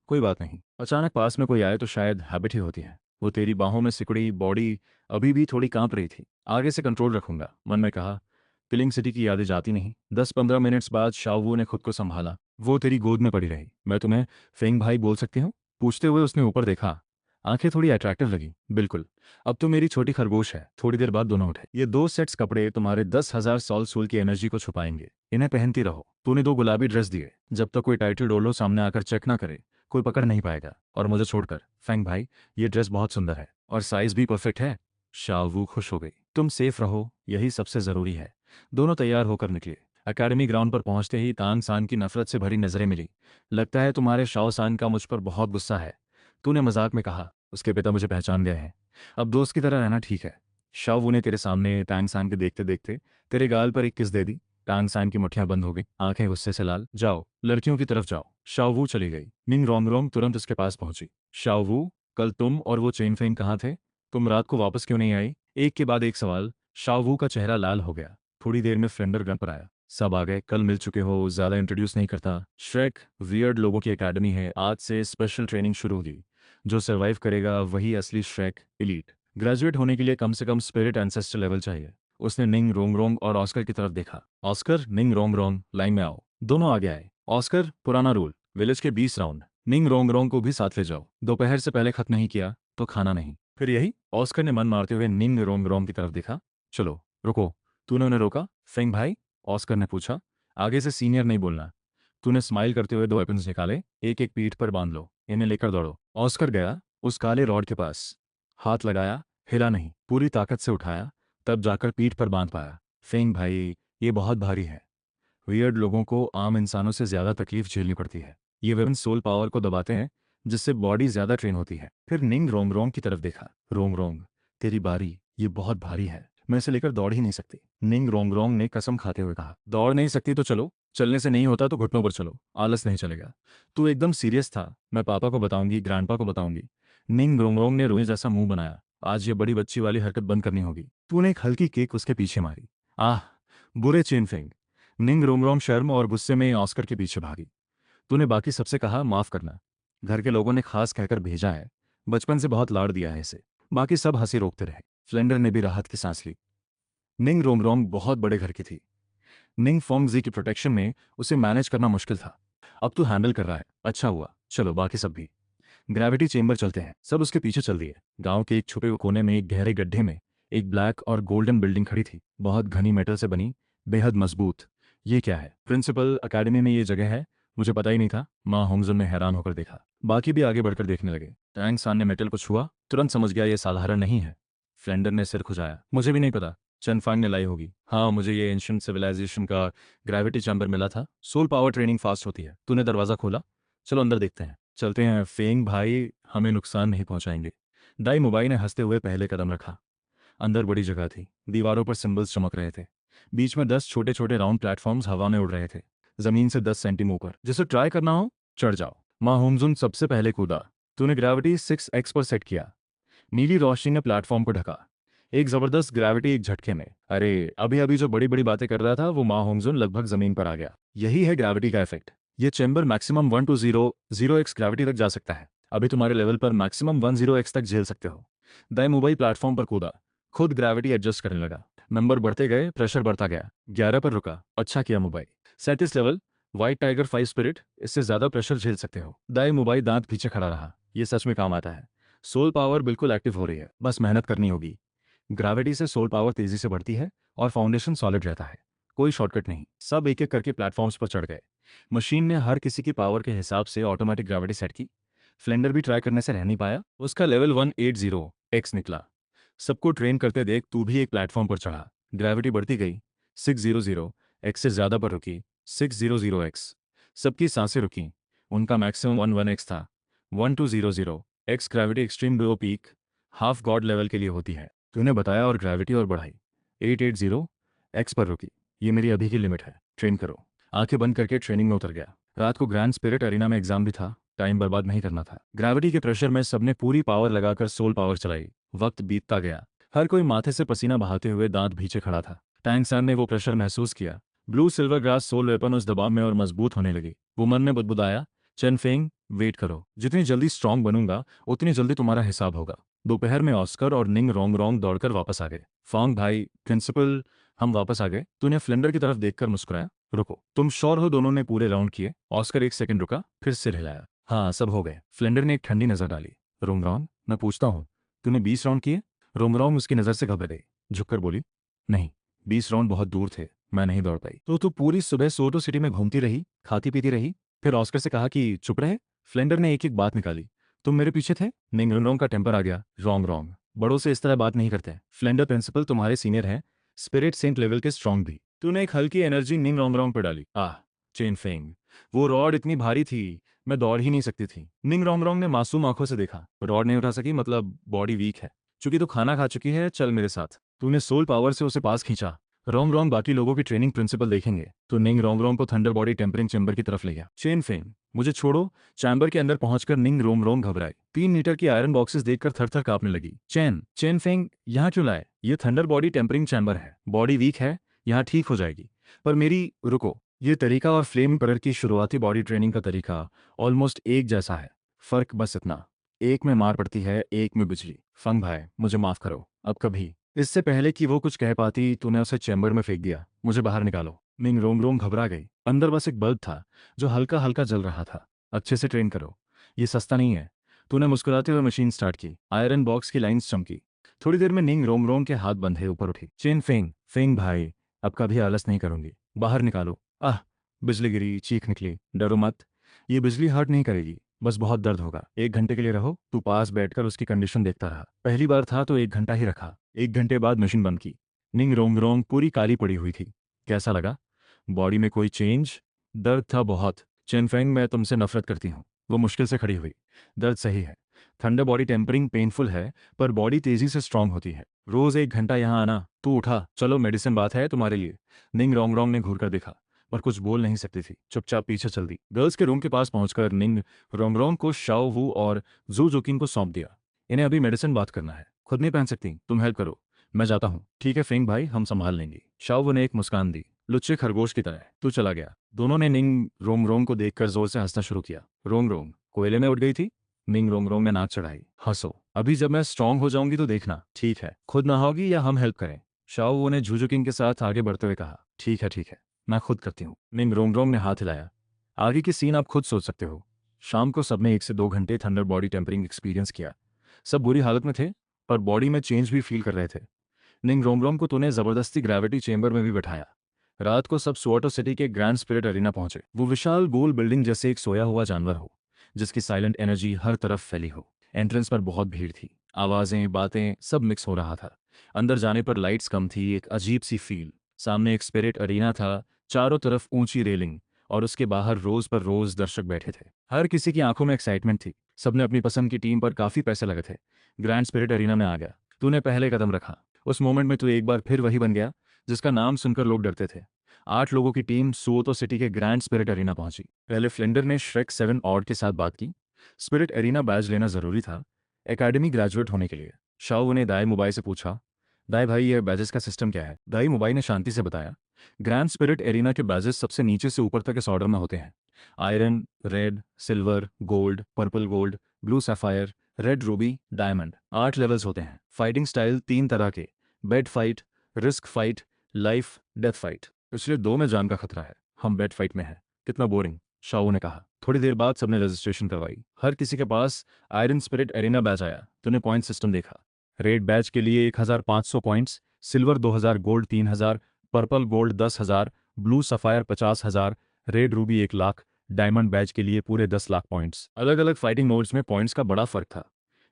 कोई बात नहीं, अचानक पास में कोई आए तो शायद हैबिट ही होती है। वो तेरी बाहों में सिकुड़ी बॉडी अभी भी थोड़ी कांप रही थी। आगे से कंट्रोल रखूंगा, मन में कहा। किलिंग सिटी की यादें जाती नहीं। 10-15 मिनट्स बाद शाओ ने खुद को संभाला। वो तेरी गोद में पड़ी रही। मैं तुम्हें फेंग भाई बोल सकती हूँ? पूछते हुए उसने ऊपर देखा। आंखें थोड़ी अट्रैक्टिव लगी। बिल्कुल, अब तो मेरी छोटी खरगोश है। थोड़ी देर बाद दोनों उठे। ये 2 सेट्स कपड़े तुम्हारे 10,000 सोल की एनर्जी को छुपाएंगे। इन्हें पहनती रहो। तूने 2 गुलाबी ड्रेस दिए। जब तक कोई टाइटल डोलो सामने आकर चेक ना करे, कोई पकड़ नहीं पाएगा। और मुझे छोड़कर। फेंग भाई, ये ड्रेस बहुत सुंदर है और साइज भी परफेक्ट है। शाओ खुश हो गई। तुम सेफ रहो, यही सबसे जरूरी है। दोनों तैयार होकर निकले। एकेडमी ग्राउंड पर पहुंचते ही तांग सान की नफरत से भरी नजरें मिली। लगता है तुम्हारे शाओ सान का मुझ पर बहुत गुस्सा है, तूने मजाक में कहा। उसके पिता मुझे पहचान गए हैं। अब दोस्त की तरह रहना ठीक है। शाओ ने तेरे सामने तांग सान के देखते देखते तेरे गाल पर एक किस दे दी। तांग सान की मुठ्ठियां बंद हो गई, आंखें गुस्से से लाल। जाओ, लड़कियों की तरफ जाओ। शाओ चली गई। मिंग रोंग तुरंत उसके पास पहुंची। शाओ, कल तुम और वो चेन फेंग कहाँ थे? तुम रात को वापस क्यों नहीं आई? एक के बाद एक सवाल। शाओ का चेहरा लाल हो गया। थोड़ी देर में फ्रेंडर गन पर आया। सब आ गए, कल मिल चुके हो, ज्यादा इंट्रोड्यूस नहीं करता। श्रेक वियर्ड लोगों की एकेडमी है, आज से स्पेशल ट्रेनिंग शुरू होगी। जो सर्वाइव करेगा वही असली श्रेक एलीट। ग्रेजुएट होने के लिए कम से कम स्पिरिट एंसेस्टर लेवल चाहिए। उसने निंग रोंग और ऑस्कर की तरफ देखा। ऑस्कर, निंग रोंग, लाइन में आओ। दोनों आगे आए। ऑस्कर, पुराना रूल, विलेज के 20 राउंड। निंग रोंग को भी साथ ले जाओ। दोपहर से पहले खत्म नहीं किया तो खाना नहीं। फिर यही? ऑस्कर ने मन मारते हुए निंग रोंग की तरफ देखा। चलो, रुको। तूने उन्हें रोका? फेंग भाई, ऑस्कर ने पूछा। आगे से सीनियर नहीं बोलना। तूने स्माइल करते हुए 2 वेपन्स निकाले। एक एक पीठ पर बांध लो, इन्हें लेकर दौड़ो। ऑस्कर गया उस काले रॉड के पास। हाथ लगाया, हिला नहीं, पूरी ताकत से उठाया, तब जाकर पीठ पर बांध पाया। फेंग भाई, ये बहुत भारी है। वियर्ड लोगों को आम इंसानों से ज्यादा तकलीफ झेलनी पड़ती है। ये वेपन सोल पावर को दबाते हैं, जिससे बॉडी ज्यादा ट्रेन होती है। फिर निंग रोंग की तरफ देखा। रोंग, तेरी बारी, ये बहुत भारी है। मैं इसे लेकर दौड़ ही नहीं सकती। निंग रोंग ने कसम खाते हुए कहा। दौड़ नहीं सकती तो चलो। चलने से नहीं होता तो घुटनों पर चलो, आलस नहीं चलेगा। तू एकदम सीरियस था। मैं पापा को बताऊंगी, ग्रैंडपा को बताऊंगी। निंग रोंग ने रोए जैसा मुंह बनाया। आज ये बड़ी बच्ची वाली हरकत बंद करनी होगी। तूने एक हल्की केक उसके पीछे मारी। आह, बुरे चेन फेंग। निंग रोंग शर्म और गुस्से में ऑस्कर के पीछे भागी। तूने बाकी सबसे कहा माफ करना। घर के लोगों ने खास कहकर भेजा है। बचपन से बहुत लाड़ दिया है इसे। बाकी सब हंसी रोकते रहे। फ्लेंडर ने भी राहत की सांस ली। निंग रोंग बहुत बड़े घर की थी। निंग फोंगजी की प्रोटेक्शन में उसे मैनेज करना मुश्किल था। अब तू हैंडल कर रहा है, अच्छा हुआ। चलो, बाकी सब भी ग्रेविटी चेंबर चलते हैं। सब उसके पीछे चल दिए। गांव के एक छुपे हुए कोने में एक गहरे गड्ढे में एक ब्लैक और गोल्डन बिल्डिंग खड़ी थी, बहुत घनी मेटल से बनी, बेहद मजबूत। ये क्या है? प्रिंसिपल एकेडमी में ये जगह है? मुझे पता ही नहीं था। माँ होंगजुन ने हैरान होकर देखा। बाकी भी आगे बढ़कर देखने लगे। टैंग सान ने मेटल को छुआ, तुरंत समझ गया ये साधारण नहीं है। फ्लेंडर ने सिर खुजाया। मुझे भी नहीं पता, चनफांग ने लाई होगी। हाँ, मुझे ये एंशिएंट सिविलाइजेशन का ग्रेविटी चैम्बर मिला था। सोल पावर ट्रेनिंग फास्ट होती है। तूने दरवाजा खोला, चलो अंदर देखते हैं। चलते हैं फेंग भाई, हमें नुकसान नहीं पहुंचाएंगे। दाई मुबाई ने हंसते हुए पहले कदम रखा। अंदर बड़ी जगह थी। दीवारों पर सिंबल्स चमक रहे थे। बीच में 10 छोटे छोटे राउंड प्लेटफॉर्म्स हवा में उड़ रहे थे, जमीन से 10 सेंटीमीटर ऊपर। जिसे ट्राई करना हो, चढ़ जाओ। माँ होमजुन सबसे पहले कूदा। तूने ग्रेविटी 6x पर सेट किया। नीली रोशनी ने प्लेटफॉर्म को ढका। एक जबरदस्त ग्रेविटी एक झटके में। अरे, अभी अभी जो बड़ी बड़ी बातें कर रहा था वो माँ होंगजुन लगभग जमीन पर आ गया। यही है ग्रेविटी का इफेक्ट। ये चैम्बर मैक्सिमम 120x ग्रेविटी तक जा सकता है। अभी तुम्हारे लेवल पर मैक्सिमम 10x तक झेल सकते हो। दाई मुंबई प्लेटफॉर्म पर कूदा, खुद ग्रेविटी एडजस्ट करने लगा। नंबर बढ़ते गए, प्रेशर बढ़ता गया। 11 पर रुका। अच्छा किया Mumbai. 37 level, white tiger 5 spirit, इससे ज्यादा प्रेशर झेल सकते हो। दाई मुंबई दांत पीछे खड़ा रहा। ये सच में काम आता है। सोल पावर बिल्कुल एक्टिव हो रही है, बस मेहनत करनी होगी। ग्रेविटी से सोल पावर तेजी से बढ़ती है और फाउंडेशन सॉलिड रहता है। कोई शॉर्टकट नहीं। सब एक एक करके प्लेटफॉर्म्स पर चढ़ गए। मशीन ने हर किसी की पावर के हिसाब से ऑटोमेटिक ग्रेविटी सेट की। फ्लेंडर भी ट्राई करने से रह नहीं पाया। उसका लेवल 180x निकला। सबको ट्रेन करते देख तू भी एक प्लेटफॉर्म पर चढ़ा। ग्रेविटी बढ़ती गई। 600x से ज्यादा पर रुकी। 600x। सबकी सांसें रुकी। उनका मैक्सिमम 11x था। 1200x gravity extreme low peak. Half God level के लिए होती है। तूने बताया और ग्रेविटी और बढ़ाई। 880 एक्स पर रुकी। ये मेरी अभी की लिमिट है, ट्रेन करो। आंखें बंद करके ट्रेनिंग में उतर गया। रात को ग्रैंड स्पिरिट अरीना में एग्जाम भी था, टाइम बर्बाद नहीं करना था। ग्रेविटी के प्रेशर में सबने पूरी पावर लगाकर सोल पावर चलाई। वक्त बीतता गया। हर कोई माथे से पसीना बहाते हुए दांत भींचे खड़ा था। टैंक सर ने वो प्रेशर महसूस किया। Blue silver grass soul weapon उस दबाव में और मजबूत होने लगी। वो मन में बुदबुदाया, चेन फेंग, वेट करो। जितनी जल्दी स्ट्रांग बनूंगा उतनी जल्दी तुम्हारा हिसाब होगा। दोपहर में ऑस्कर और निंग रोंग रोंग दौड़कर वापस आ गए। फॉन्ग भाई, प्रिंसिपल, हम वापस आ गए। तूने फ्लेंडर की तरफ देखकर मुस्कुराया। रुको, तुम श्योर हो? दोनों ने पूरे राउंड किए। ऑस्कर एक सेकंड रुका, फिर सिर हिलाया। हाँ, सब हो गए। फ्लेंडर ने एक ठंडी नजर डाली। रोंगरॉन्ग, मैं पूछता हूँ, तूने 20 राउंड किए? रोंगरॉन्ग उसकी नजर से घबरा गई। झुककर बोली, नहीं, 20 राउंड बहुत दूर थे, मैं नहीं दौड़ पाई। तो तू पूरी सुबह सोटो सिटी में घूमती रही, खाती पीती रही, फिर ऑस्कर से कहा कि चुप रहे? फ्लेंडर ने एक एक बात निकाली। तुम मेरे पीछे थे? निंगरोंग का टेम्पर आ गया। रॉन्ग रॉन्ग, बड़ों से इस तरह बात नहीं करते। फ्लेंडर प्रिंसिपल तुम्हारे सीनियर हैं, स्पिरिट सेंट लेवल के स्ट्रांग भी। तूने एक हल्की एनर्जी निंग रोंग रोंग पर डाली। चेन फेंग, वो रॉड इतनी भारी थी, मैं दौड़ ही नहीं सकती थी। निंग रोंग रोंग ने मासूम आंखों से देखा। रॉड नहीं उठा सकी मतलब बॉडी वीक है। चूंकि तू खाना खा चुकी है, चल मेरे साथ। तूने सोल पावर से उसे पास खींचा। रोंग रोंग बाकी लोगों की ट्रेनिंग प्रिंसिपल देखेंगे। तो निंग रोंग रोंग को थंडर बॉडी टेम्परिंग चैम्बर की तरफ ले गया। चेन फेंग, मुझे छोड़ो। चैम्बर के अंदर पहुंचकर निंग रोंग रोंग घबराई। 3 मीटर की आयरन बॉक्सेस देखकर थर थर कांपने लगी। चेन फेंग, यहाँ क्यों लाए? ये थंडर बॉडी टेम्परिंग चैम्बर है। बॉडी वीक है, यहाँ ठीक हो जाएगी। पर मेरी, रुको। ये तरीका और फ्लेम परर की शुरुआती बॉडी ट्रेनिंग का तरीका ऑलमोस्ट एक जैसा है। फर्क बस इतना, एक में मार पड़ती है, एक में बिजली। फंग भाई, मुझे माफ करो। अब कभी। इससे पहले कि वो कुछ कह पाती, तूने उसे चैम्बर में फेंक दिया। मुझे बाहर निकालो। मिंग रोम रोम घबरा गई। अंदर बस एक बल्ब था जो हल्का हल्का जल रहा था। अच्छे से ट्रेन करो, ये सस्ता नहीं है। तूने मुस्कुराते हुए मशीन स्टार्ट की। आयरन बॉक्स की लाइंस चमकी। थोड़ी देर में निंग रोम रोम के हाथ बंधे ऊपर उठी। चेन फेंग, फेंग भाई, अब कभी आलस नहीं करूंगी। बाहर निकालो। बिजली गिरी, चीख निकली। डरो मत, ये बिजली हर्ट नहीं करेगी, बस बहुत दर्द होगा। 1 घंटे के लिए रहो। तू पास बैठकर उसकी कंडीशन देखता रहा। पहली बार था तो 1 घंटा ही रखा। 1 घंटे बाद मशीन बंद की। निंग रोंग रोंग पूरी काली पड़ी हुई थी। कैसा लगा? बॉडी में कोई चेंज? दर्द था बहुत। चेनफेंग, मैं तुमसे नफरत करती हूँ। वो मुश्किल से खड़ी हुई। दर्द सही है। थंडर बॉडी टेम्परिंग पेनफुल है, पर बॉडी तेजी से स्ट्रांग होती है। रोज 1 घंटा यहाँ आना। तू उठा, चलो मेडिसिन बात है तुम्हारे लिए। निंग रोंग रोंग ने घूर कर देखा, पर कुछ बोल नहीं सकती थी। चुपचाप पीछे चल दी। गर्ल्स के रूम के पास पहुंचकर निंग रोंगरोंग को शाओ वू और जू जोकिंग को सौंप दिया। इन्हें अभी मेडिसिन बात करना है, खुद नहीं पहन सकती, तुम हेल्प करो। मैं जाता हूँ। ठीक है फेंग भाई, हम संभाल लेंगे। शाओ वू ने एक मुस्कान दी, लुच्चे खरगोश की तरह। तू चला गया। दोनों ने निंग रोंगरोंग को देखकर जोर से हंसना शुरू किया। रोंगरोंग कोयले में उठ गई थी? निंग रोंगरोंग ने नाक चढ़ाई। हंसो, अभी जब मैं स्ट्रांग हो जाऊंगी तो देखना। ठीक है, खुद नहाओगी या हम हेल्प करें? शाओ वू ने झुझुकिंग के साथ आगे बढ़ते हुए कहा। ठीक है ठीक है, मैं खुद करती हूँ। निंग रोंगरोंग ने हाथ हिलाया। आगे की सीन आप खुद सोच सकते हो। शाम को सबने 1 से 2 घंटे थंडर बॉडी टेम्परिंग एक्सपीरियंस किया। सब बुरी हालत में थे, पर बॉडी में चेंज भी फील कर रहे थे। निंग रोंगरोंग को तूने जबरदस्ती ग्रेविटी चेंबर में भी बैठाया। रात को सब सुअर्टो सिटी के ग्रैंड स्पिरिट अरीना पहुंचे। वो विशाल गोल बिल्डिंग जैसे एक सोया हुआ जानवर हो, जिसकी साइलेंट एनर्जी हर तरफ फैली हो। एंट्रेंस पर बहुत भीड़ थी। आवाजें, बातें, सब मिक्स हो रहा था। अंदर जाने पर लाइट्स कम थी, एक अजीब सी फील। सामने एक स्पिरिट अरीना था, चारों तरफ ऊंची रेलिंग, और उसके बाहर रोज पर रोज दर्शक बैठे थे। हर किसी की आंखों में एक्साइटमेंट थी। सबने अपनी पसंद की टीम पर काफी पैसे लगे थे। ग्रैंड स्पिरिट अरीना में आ गया। तूने पहले कदम रखा। उस मोमेंट में तू एक बार फिर वही बन गया जिसका नाम सुनकर लोग डरते थे। 8 लोगों की टीम सुओतो सिटी के ग्रैंड स्पिरिट अरीना पहुंची। पहले फ्लेंडर ने श्रेक 7 ऑड के साथ बात की। स्पिरिट अरीना बैज लेना जरूरी था एकेडमी ग्रेजुएट होने के लिए। शाओ ने दाई मुबाई से पूछा, दाई भाई ये बैजेस का सिस्टम क्या है? दाई मुबाई ने शांति से बताया, ग्रैंड स्पिरिट एरिना के बैजेस सबसे नीचे से ऊपर तक इस ऑर्डर में होते हैं। Iron, red, silver, gold, purple gold, blue sapphire, red Ruby, diamond. 8 levels होते हैं। फाइटिंग स्टाइल 3 तरह के, bed fight, risk fight, life death fight. पिछले 2 में जान का खतरा है, हम बेड फाइट में हैं। कितना बोरिंग, शाओ ने कहा। थोड़ी देर बाद सबने रजिस्ट्रेशन करवाई। हर किसी के पास आयरन स्पिरिट एरिना बैज आया। तूने पॉइंट सिस्टम देखा। रेड बैच के लिए 1500 points, silver 2000, gold 3000, purple gold 10,000, blue sapphire 50,000, red Ruby 1 lakh, diamond batch के लिए पूरे 10 लाख पॉइंट्स। अलग अलग फाइटिंग मोड्स में पॉइंट्स का बड़ा फर्क था।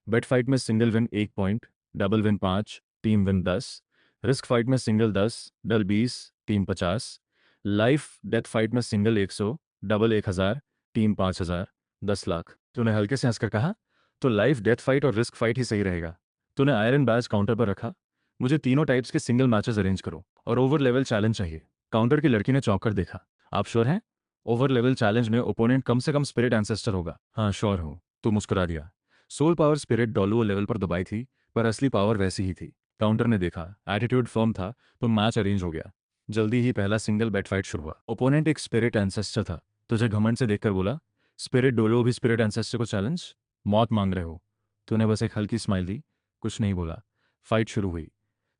बेड फाइट में single win 1 point, double win 5, team win 10। Risk fight में single 10, double 20, team 50। Life death fight में सिंगल 100, डबल 1000, टीम 5000, 10 लाख। तूने हल्के से हंसकर कहा, तो लाइफ डेथ फाइट और रिस्क फाइट ही सही रहेगा। तूने आयरन बैज काउंटर पर रखा। मुझे तीनों टाइप्स के सिंगल मैचेस अरेंज करो और ओवर लेवल चैलेंज चाहिए। काउंटर की लड़की ने चौंक कर देखा। आप श्योर हैं? ओवर लेवल चैलेंज में ओपोनेंट कम से कम स्पिरिट एंसेस्टर होगा। हाँ श्योर हूँ। तू मुस्कुरा दिया। सोल पावर स्पिरिट डॉलुओ लेवल पर दबाई थी, पर असली पावर वैसी ही थी। काउंटर ने देखा, एटीट्यूड फर्म था, तो मैच अरेंज हो गया। जल्दी ही पहला सिंगल बेट फाइट शुरू हुआ। ओपोनेंट एक स्पिरिट एंसेस्टर था। तुझे घमंड से देखकर बोला, स्पिरिट डोलो भी स्पिरिट एंसेस्टर को चैलेंज? मौत मांग रहे हो? तूने बस एक हल्की स्माइल दी, कुछ नहीं बोला। फाइट शुरू हुई।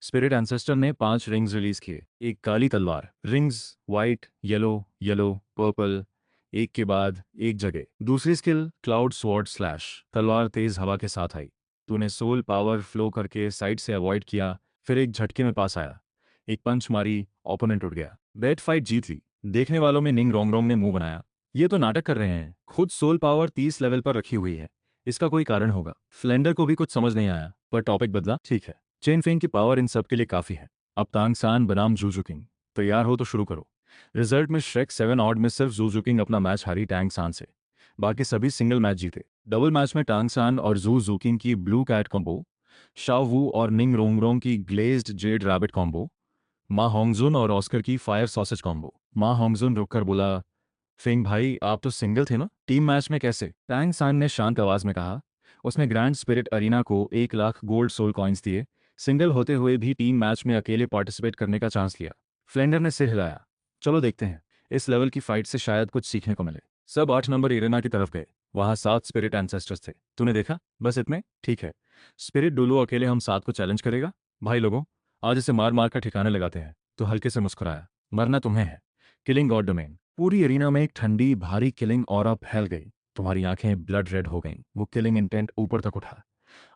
स्पिरिट एंसेस्टर ने 5 रिंग्स रिलीज किए। एक काली तलवार, rings white, yellow, yellow, purple, एक के बाद एक जगह। दूसरी स्किल क्लाउड स्वॉर्ड स्लैश, तलवार तेज हवा के साथ आई। तूने सोल पावर फ्लो करके साइड से अवॉइड किया, फिर एक झटके में पास आया। एक पंच मारी, ओपोनेंट उठ गया। बेट फाइट जीत ली। देखने वालों में निंग रोंगरोंग ने मुंह बनाया। ये तो नाटक कर रहे हैं, खुद सोल पावर 30 लेवल पर रखी हुई है। इसका कोई कारण होगा। फ्लेंडर को भी कुछ समझ नहीं आया, पर टॉपिक बदला। ठीक है, चेन फेंग की पावर इन सब के लिए काफी है। अब तांग सान बनाम जूजू किंग, तैयार हो तो शुरू करो। रिजल्ट में श्रेक 7 ऑड में सिर्फ जूजू किंग अपना मैच हारी टैंग सान से। बाकी सभी सिंगल मैच जीते। डबल मैच में टांग सान और जू किंग की ब्लू कैट कॉम्बो, शाओ वू और निंग रोंगरोंग की ग्लेज्ड जेड रैबिट कॉम्बो, माँ होंगजुन और ऑस्कर की फायर सॉसेज कॉम्बो। माँ होंगजुन रुककर बोला, फेंग भाई आप तो सिंगल थे ना, टीम मैच में कैसे? टैंग सान ने शांत आवाज में कहा। उसने ग्रैंड स्पिरिट अरीना को 1 लाख गोल्ड सोल कॉइन्स दिए, सिंगल होते हुए भी टीम मैच में अकेले पार्टिसिपेट करने का चांस लिया। फ्लेंडर ने सिर हिलाया। चलो देखते हैं, इस लेवल की फाइट से शायद कुछ सीखने को मिले। सब 8 नंबर एरेना की तरफ गए। वहां 7 स्पिरिट एंसेस्टर्स थे। तूने देखा? बस इतने? ठीक है। स्पिरिट डुलो अकेले हम 7 को चैलेंज करेगा। भाई लोगों, आज इसे मार मार कर ठिकाने लगाते हैं। तो हल्के से मुस्कुराया। मरना तुम्हें है। Killing God domain. पूरी एरिना में एक ठंडी भारी किलिंग ऑरा फैल गई। तुम्हारी आंखें ब्लड रेड हो गईं। वो किलिंग इंटेंट ऊपर तक उठा।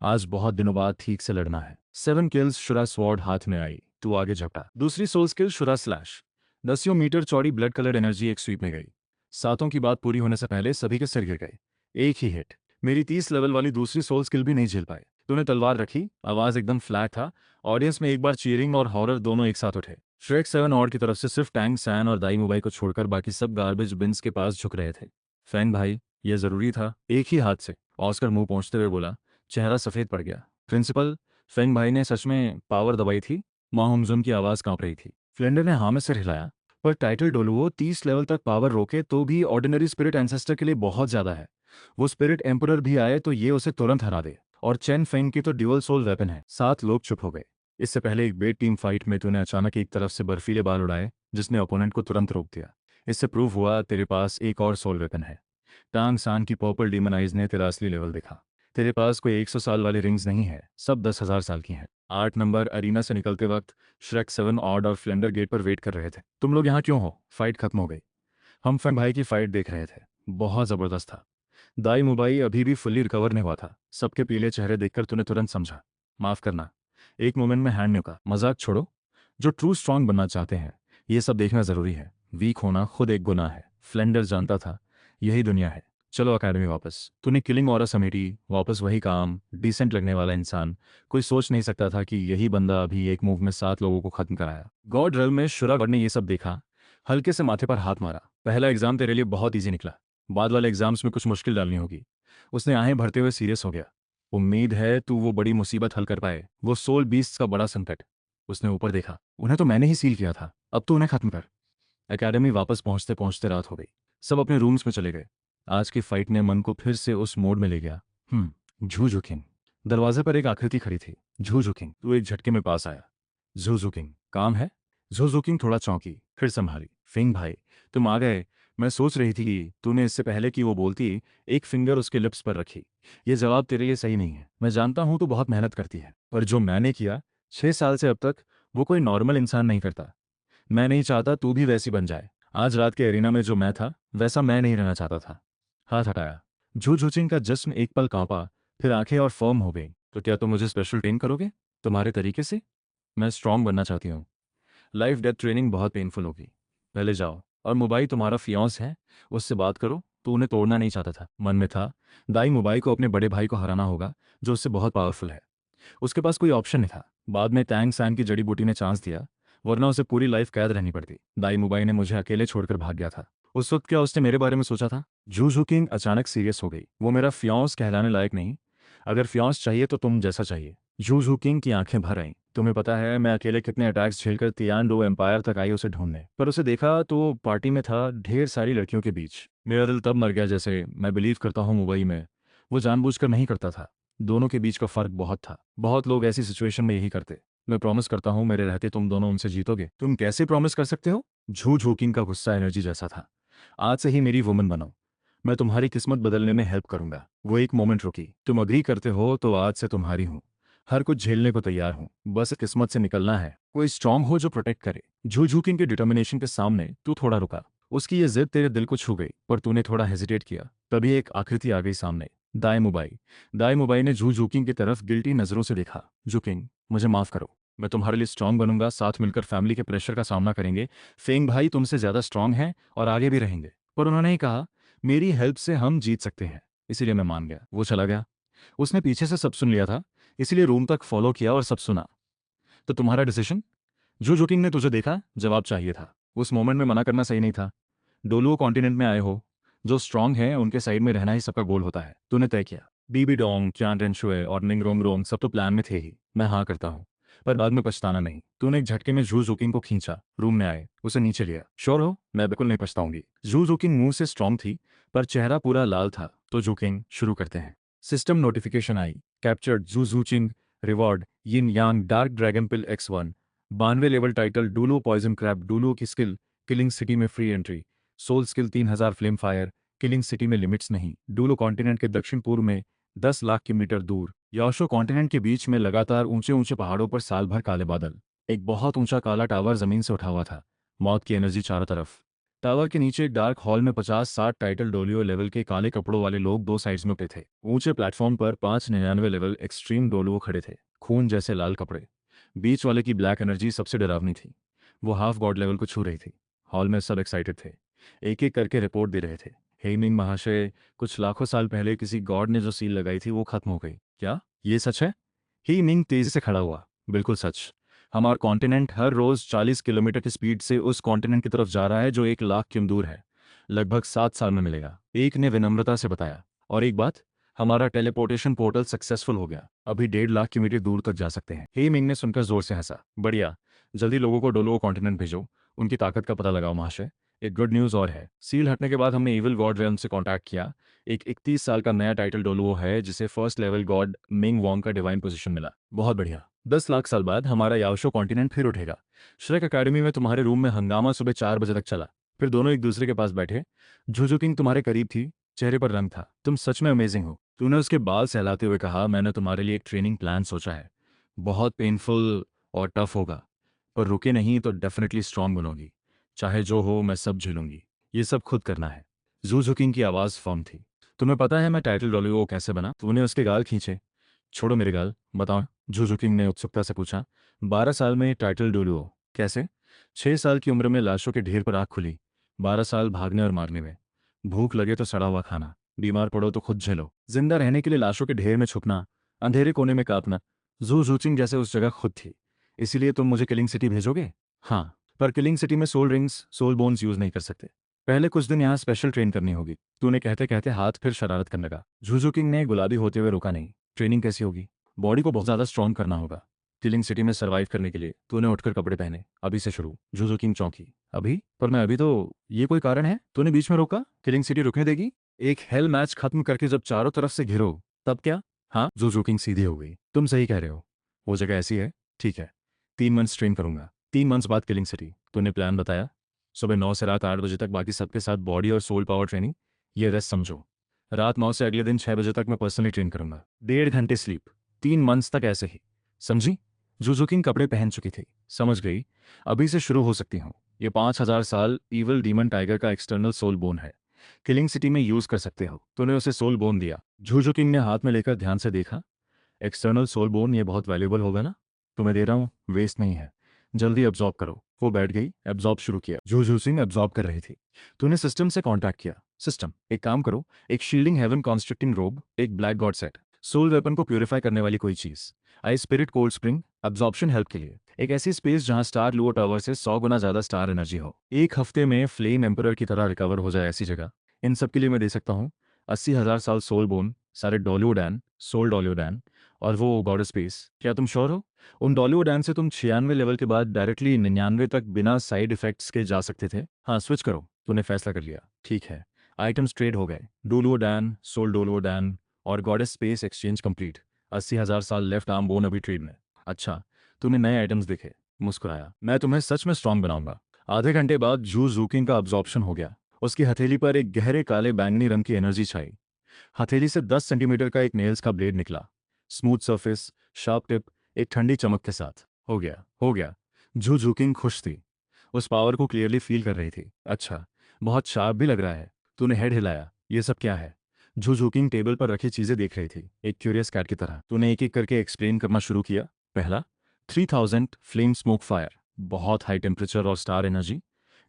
आज बहुत दिनों बाद ठीक से लड़ना है। 7 किल्स शुरा स्वॉर्ड हाथ में आई। तू आगे झपटा। दूसरी सोल स्किल शुरा स्लैश। 10 मीटर चौड़ी ब्लड कलर एनर्जी एक स्वीप में गई। सातों की बात पूरी होने से पहले सभी के सिर गिर गए। एक ही हिट। मेरी 30 लेवल वाली दूसरी सोल स्किल भी नहीं झेल पाए। तूने तलवार रखी, आवाज एकदम फ्लैट था। ऑडियंस में एक बार चीयरिंग और हॉरर दोनों एक साथ उठे। श्रेक 7 ऑड की तरफ से सिर्फ टैंग सैन और दाई मुबाई को छोड़कर बाकी सब गार्बेज बिन्स के पास झुक रहे थे। फैंग भाई, ये जरूरी था? एक ही हाथ से ऑस्कर मुंह पहुंचते हुए बोला। चेहरा सफेद पड़ गया। प्रिंसिपल, फेंग भाई ने सच में पावर दबाई थी? माहुमजुम की आवाज कांप रही थी। फ्लेंडर ने हाँ में सिर हिलाया। पर टाइटल डोलुओ 30 लेवल तक पावर रोके तो भी ऑर्डिनरी स्पिरिट एंसेस्टर के लिए बहुत ज्यादा है। वो स्पिरिट एम्परर भी आए तो ये उसे तुरंत हरा दे। और चेन फेंग की तो ड्यूअल सोल वेपन है। 7 लोग चुप हो गए। इससे पहले एक बेट टीम फाइट में तूने अचानक एक तरफ से बर्फीले बाल उड़ाए, जिसने ओपोनेंट को तुरंत रोक दिया। इससे प्रूव हुआ तेरे पास एक और सोल वेपन है। टांग सान की पर्पल डीमन आइज ने तेरा असली लेवल देखा। तेरे पास कोई 100 साल वाली रिंग्स नहीं है, सब 10,000 साल की हैं। 8 नंबर अरीना से निकलते वक्त श्रेक 7 ऑड और फ्लेंडर गेट पर वेट कर रहे थे। तुम लोग यहाँ क्यों हो? फाइट खत्म हो गई। हम फैन भाई की फाइट देख रहे थे। बहुत जबरदस्त था। दाई मुबाई अभी भी फुल्ली रिकवर नहीं हुआ था। सबके पीले चेहरे देखकर तूने तुरंत समझा। माफ करना। एक मोमेंट में हैंड न्यूका। मजाक छोड़ो। जो ट्रू स्ट्रांग बनना चाहते हैं, ये सब देखना जरूरी है। वीक होना खुद एक गुनाह है। फ्लेंडर जानता था यही दुनिया है। चलो अकेडमी वापस। तूने किलिंग ऑरा समेटी, वापस वही काम, डिसेंट लगने वाला इंसान। कोई सोच नहीं सकता था कि यही बंदा अभी एक मूव में 7 लोगों को खत्म कराया। गॉड रेल में शुरा गॉड ने ये सब देखा। हल्के से माथे पर हाथ मारा। पहला एग्जाम तेरे लिए बहुत ईजी निकला, बाद वाले एग्जाम्स में कुछ मुश्किल डालनी होगी। उसने आहें भरते हुए सीरियस हो गया। उम्मीद है तू वो बड़ी मुसीबत हल कर पाए, वो सोल बीस्ट का बड़ा संकट। उसने ऊपर देखा। उन्हें तो मैंने ही सील किया था, अब तो उन्हें खत्म कर। एकेडमी वापस पहुंचते पहुंचते रात हो गई। सब अपने रूम्स में चले गए। आज की फाइट ने मन को फिर से उस मोड में ले गया। झू किंग। दरवाजे पर एक आकृति खड़ी थी। झू किंग। तू एक झटके में पास आया। झू किंग, काम है? झू किंग थोड़ा चौंकी, फिर संभाली। फिंग भाई, तुम आ गए। मैं सोच रही थी कि तूने इससे पहले कि वो बोलती, एक फिंगर उसके लिप्स पर रखी। ये जवाब तेरे लिए सही नहीं है। मैं जानता हूं तू बहुत मेहनत करती है, पर जो मैंने किया 6 साल से अब तक, वो कोई नॉर्मल इंसान नहीं करता। मैं नहीं चाहता तू भी वैसी बन जाए। आज रात के एरिना में जो मैं था, वैसा मैं नहीं रहना चाहता था। हाथ हटाया। झूझुचिंग का जिस्म एक पल कांपा, फिर आंखें और फर्म हो गई। तो क्या तुम मुझे स्पेशल ट्रेन करोगे? तुम्हारे तरीके से? मैं स्ट्रांग बनना चाहती हूँ। लाइफ डेथ ट्रेनिंग बहुत पेनफुल होगी। पहले जाओ। और मुबाई तुम्हारा फियांस है, उससे बात करो। तो उन्हें तोड़ना नहीं चाहता था। मन में था, दाई मुबाई को अपने बड़े भाई को हराना होगा, जो उससे बहुत पावरफुल है। उसके पास कोई ऑप्शन नहीं था। बाद में टैंग सैन की जड़ी बूटी ने चांस दिया, वरना उसे पूरी लाइफ कैद रहनी पड़ती। दाई मुबाई ने मुझे अकेले छोड़कर भाग गया था। उस वक्त क्या उसने मेरे बारे में सोचा था? जू किंग अचानक सीरियस हो गई। वो मेरा फियांस कहलाने लायक नहीं। अगर फियांस चाहिए तो तुम जैसा चाहिए। जू जू किंग की आंखें भर आईं। तुम्हें पता है मैं अकेले कितने अटैक्स झेलकर तियान डो एम्पायर तक आई उसे ढूंढने, पर उसे देखा तो पार्टी में था ढेर सारी लड़कियों के बीच। मेरा दिल तब मर गया जैसे मैं बिलीव करता हूँ मुंबई में वो जानबूझकर नहीं करता था। दोनों के बीच का फर्क बहुत था। बहुत लोग ऐसी सिचुएशन में यही करते। मैं प्रॉमिस करता हूँ मेरे रहते तुम दोनों उनसे जीतोगे। तुम कैसे प्रॉमिस कर सकते हो? झू झू किंग का गुस्सा एनर्जी जैसा था। आज से ही मेरी वुमन बनो। मैं तुम्हारी किस्मत बदलने में हेल्प करूंगा। वो एक मोमेंट रुकी। तुम अग्री करते हो तो आज से तुम्हारी हूँ। हर कुछ झेलने को तैयार हूँ, बस किस्मत से निकलना है। कोई स्ट्रांग हो जो प्रोटेक्ट करे। झू झू किंग के डिटर्मिनेशन के सामने तू थोड़ा रुका। उसकी ये जिद तेरे दिल को छू गई, पर तूने थोड़ा हेजिटेट किया। तभी एक आकृति आ गई सामने। दाई मुबाई ने झू झू किंग की तरफ गिल्टी नजरों से देखा। झू किंग, मुझे माफ करो। मैं तुम्हारे लिए स्ट्रांग बनूंगा, साथ मिलकर फैमिली के प्रेशर का सामना करेंगे। फेंग भाई तुमसे ज्यादा स्ट्रांग हैं और आगे भी रहेंगे। पर उन्होंने ही कहा मेरी हेल्प से हम जीत सकते हैं, इसीलिए मैं मान गया। वो चला गया। उसने पीछे से सब सुन लिया था, इसीलिए रूम तक फॉलो किया और सब सुना। तो तुम्हारा डिसीजन? जो जोकिंग ने तुझे देखा, जवाब चाहिए था। उस मोमेंट में मना करना सही नहीं था। डोलुओ कॉन्टिनेंट में आए हो, जो स्ट्रांग है उनके साइड में रहना ही सबका गोल होता है। तूने तय किया। बीबी डोंग, चान रेनशुए और निंगरोंग रोंग सब तो प्लान में थे ही। मैं हाँ करता हूँ, पर बाद में पछताना नहीं। तूने एक झटके में झू जोकिंग को खींचा, रूम में आए, उसे नीचे लिया। श्योर हो? मैं बिल्कुल नहीं पछताऊंगी। झू जोकिंग मुंह से स्ट्रांग थी, पर चेहरा पूरा लाल था। तो जोकिंग शुरू करते हैं। सिस्टम नोटिफिकेशन आई। Captured Zhu Zhuqing. Reward yin yang dark dragon pill X1। 92 level title Douluo poison क्रैप। डूलो की स्किल किलिंग सिटी में free entry. Soul skill 3000 flame fire. Killing city में लिमिट्स नहीं। डूलो कॉन्टिनेंट के दक्षिण पूर्व में 10 लाख किलोमीटर दूर। याओशो कॉन्टिनेंट के बीच में लगातार ऊंचे ऊंचे पहाड़ों पर साल भर काले बादल। एक बहुत ऊंचा काला टावर जमीन से उठा हुआ था। मौत की एनर्जी चारों तरफ। टावर के नीचे एक डार्क हॉल में 50-60 टाइटल डोलियो लेवल के काले कपड़ों वाले लोग दो साइड्स में पे थे। ऊंचे प्लेटफॉर्म पर 599 लेवल एक्सट्रीम डोलियो खड़े थे, खून जैसे लाल कपड़े। बीच वाले की ब्लैक एनर्जी सबसे डरावनी थी। वो हाफ गॉड लेवल को छू रही थी। हॉल में सब एक्साइटेड थे, एक एक करके रिपोर्ट दे रहे थे। हेमिंग महाशय, कुछ लाखों साल पहले किसी गॉड ने जो सील लगाई थी वो खत्म हो गई। क्या ये सच है? ही मिंग तेजी से खड़ा हुआ। बिल्कुल सच। हमारा कॉन्टिनेंट हर रोज 40 किलोमीटर की स्पीड से उस कॉन्टिनेंट की तरफ जा रहा है जो 1 लाख किम दूर है। लगभग 7 साल में मिलेगा, एक ने विनम्रता से बताया। और एक बात, हमारा टेलीपोर्टेशन पोर्टल सक्सेसफुल हो गया। अभी 1.5 लाख किलोमीटर दूर तक जा सकते हैं। हे मिंग ने सुनकर जोर से हंसा। बढ़िया, जल्दी लोगों को डोलो कॉन्टिनेंट भेजो, उनकी ताकत का पता लगाओ महाशय। एक गुड न्यूज़ और है। सील हटने के बाद हमने इविल गॉड रेल्म से कांटेक्ट किया। एक 31 साल का नया टाइटल डोलुओ है जिसे first level God Ming Wong का डिवाइन पोजीशन मिला। बहुत बढ़िया। 10 लाख साल बाद हमारा याओशो कॉन्टिनेंट फिर उठेगा। श्रेक अकेडमी में तुम्हारे रूम में हंगामा सुबह 4 बजे तक चला। फिर दोनों एक दूसरे के पास बैठे। जुजू किंग तुम्हारे करीब थी, चेहरे पर रंग था। तुम सच में अमेजिंग हो। तूने उसके बाल सहलाते हुए कहा, मैंने तुम्हारे लिए एक ट्रेनिंग प्लान सोचा है। बहुत पेनफुल और टफ होगा, पर रुके नहीं तो डेफिनेटली स्ट्रांग बनोगी। चाहे जो हो मैं सब झेलूंगी। ये सब खुद करना है। जू किंग की आवाज़ फर्म थी। तुम्हें पता है मैं टाइटल डोलियो कैसे बना? तूने उसके गाल खींचे। छोड़ो मेरे गाल, बताओ। जू किंग ने उत्सुकता से पूछा। 12 साल में टाइटल डोलियो कैसे? 6 साल की उम्र में लाशों के ढेर पर आँख खुली। 12 साल भागने और मारने में। भूख लगे तो सड़ा हुआ खाना, बीमार पड़ो तो खुद झेलो। जिंदा रहने के लिए लाशों के ढेर में छुपना, अंधेरे कोने में कांपना। जू किंग जैसे उस जगह खुद थी। इसीलिए तुम मुझे किलिंग सिटी भेजोगे? हाँ, पर किलिंग सिटी में soul rings, soul bones use नहीं कर सकते। पहले कुछ दिन यहाँ स्पेशल ट्रेन करनी होगी। तूने कहते कहते हाथ फिर शरारत करने लगा। जूजू किंग ने गुलाबी होते हुए रोका नहीं। ट्रेनिंग कैसी होगी? बॉडी को बहुत ज्यादा स्ट्रॉन्ग करना होगा। किलिंग सिटी में सर्वाइव करने के लिए तूने उठकर कपड़े पहने। अभी से शुरू। जूजू किंग चौंकी। अभी? पर मैं अभी तो, ये कोई कारण है? तूने बीच में रोका? किलिंग सिटी रुकने देगी? एक हेल मैच खत्म करके जब चारों तरफ से घिरो, तब क्या? हाँ, जूजू किंग सीधी हो गई। तुम सही कह रहे हो, वो जगह ऐसी है। ठीक है, 3 मंथ्स ट्रेन करूंगा। 3 मंथ्स बाद किलिंग सिटी। तूने प्लान बताया? सुबह 9 से रात 8 बजे तक बाकी सबके साथ बॉडी और सोल पावर ट्रेनिंग। ये रेस्ट समझो। रात 9 से अगले दिन 6 बजे तक मैं पर्सनली ट्रेन करूंगा। 1.5 घंटे स्लीप। 3 मंथ्स तक ऐसे ही। समझी? जुजुकिंग कपड़े पहन चुकी थी। समझ गई। अभी से शुरू हो सकती हूँ। ये 5,000 साल ईवल डीमन टाइगर का एक्सटर्नल सोल बोन है। किलिंग सिटी में यूज कर सकते हो। तूने उसे सोल बोन दिया। जुजुकिंग ने हाथ में लेकर ध्यान से देखा। एक्सटर्नल सोल बोन, ये बहुत वैल्यूबल होगा ना? तुम्हें दे रहा हूँ, वेस्ट नहीं है। जल्दी एब्जॉर्ब करो। वो बैठ गई, एब्जॉर्ब शुरू किया। जो सिंह एब्जॉर्ब कर रही थी। तूने सिस्टम से कांटेक्ट किया। सिस्टम, एक काम करो, एक शील्डिंग हेवन कॉन्स्ट्रक्टिंग रोब, एक black god set, soul weapon को प्यूरिफाई करने वाली कोई चीज, आई spirit cold spring, absorption help के लिए, एक ऐसी स्पेस जहां स्टार लुओ टावर से 100 गुना ज्यादा स्टार एनर्जी हो, 1 हफ्ते में फ्लेम एम्परर की तरह रिकवर हो जाए ऐसी जगह। इन सब के लिए मैं दे सकता हूँ 80,000 साल सोल बोन, सारे डॉलियोडैन, सोल डॉलियोडैन, और वो गॉड स्पेस, क्या तुम श्योर हो? उन डॉलीवुड डैन से तुम 96 लेवल के बाद डायरेक्टली 99 तक बिना साइड इफेक्ट्स के जा सकते थे। हाँ, स्विच करो। तूने फैसला कर लिया, ठीक है। आइटम्स ट्रेड हो गए। डोलुओ डैन सोल डोलुओ डैन और गॉडेस स्पेस एक्सचेंज कंप्लीट। 80,000 साल लेफ्ट आर्म बोन अभी ट्रेड में। अच्छा, तूने नए आइटम्स देखे, मुस्कुराया। मैं तुम्हें सच में स्ट्रांग बनाऊंगा। आधे घंटे बाद जू जूकिंग का अब्जॉर्प्शन हो गया। उसकी हथेली पर एक गहरे काले बैंगनी रंग की एनर्जी छाई। हथेली से 10 सेंटीमीटर का एक नेल्स का ब्लेड निकला। स्मूथ सरफेस, शार्प टिप, एक ठंडी चमक के साथ। हो गया, हो गया। जू जूकिंग खुश थी। उस पावर को क्लियरली फील कर रही थी। अच्छा, बहुत शार्प भी लग रहा है। तूने हेड हिलाया। ये सब क्या है? जू जूकिंग टेबल पर रखी चीजें देख रही थी, एक क्यूरियस कैट की तरह। तूने एक एक करके एक्सप्लेन करना शुरू किया। पहला, 3000 फ्लेम स्मोक फायर, बहुत हाई टेम्परेचर और स्टार एनर्जी।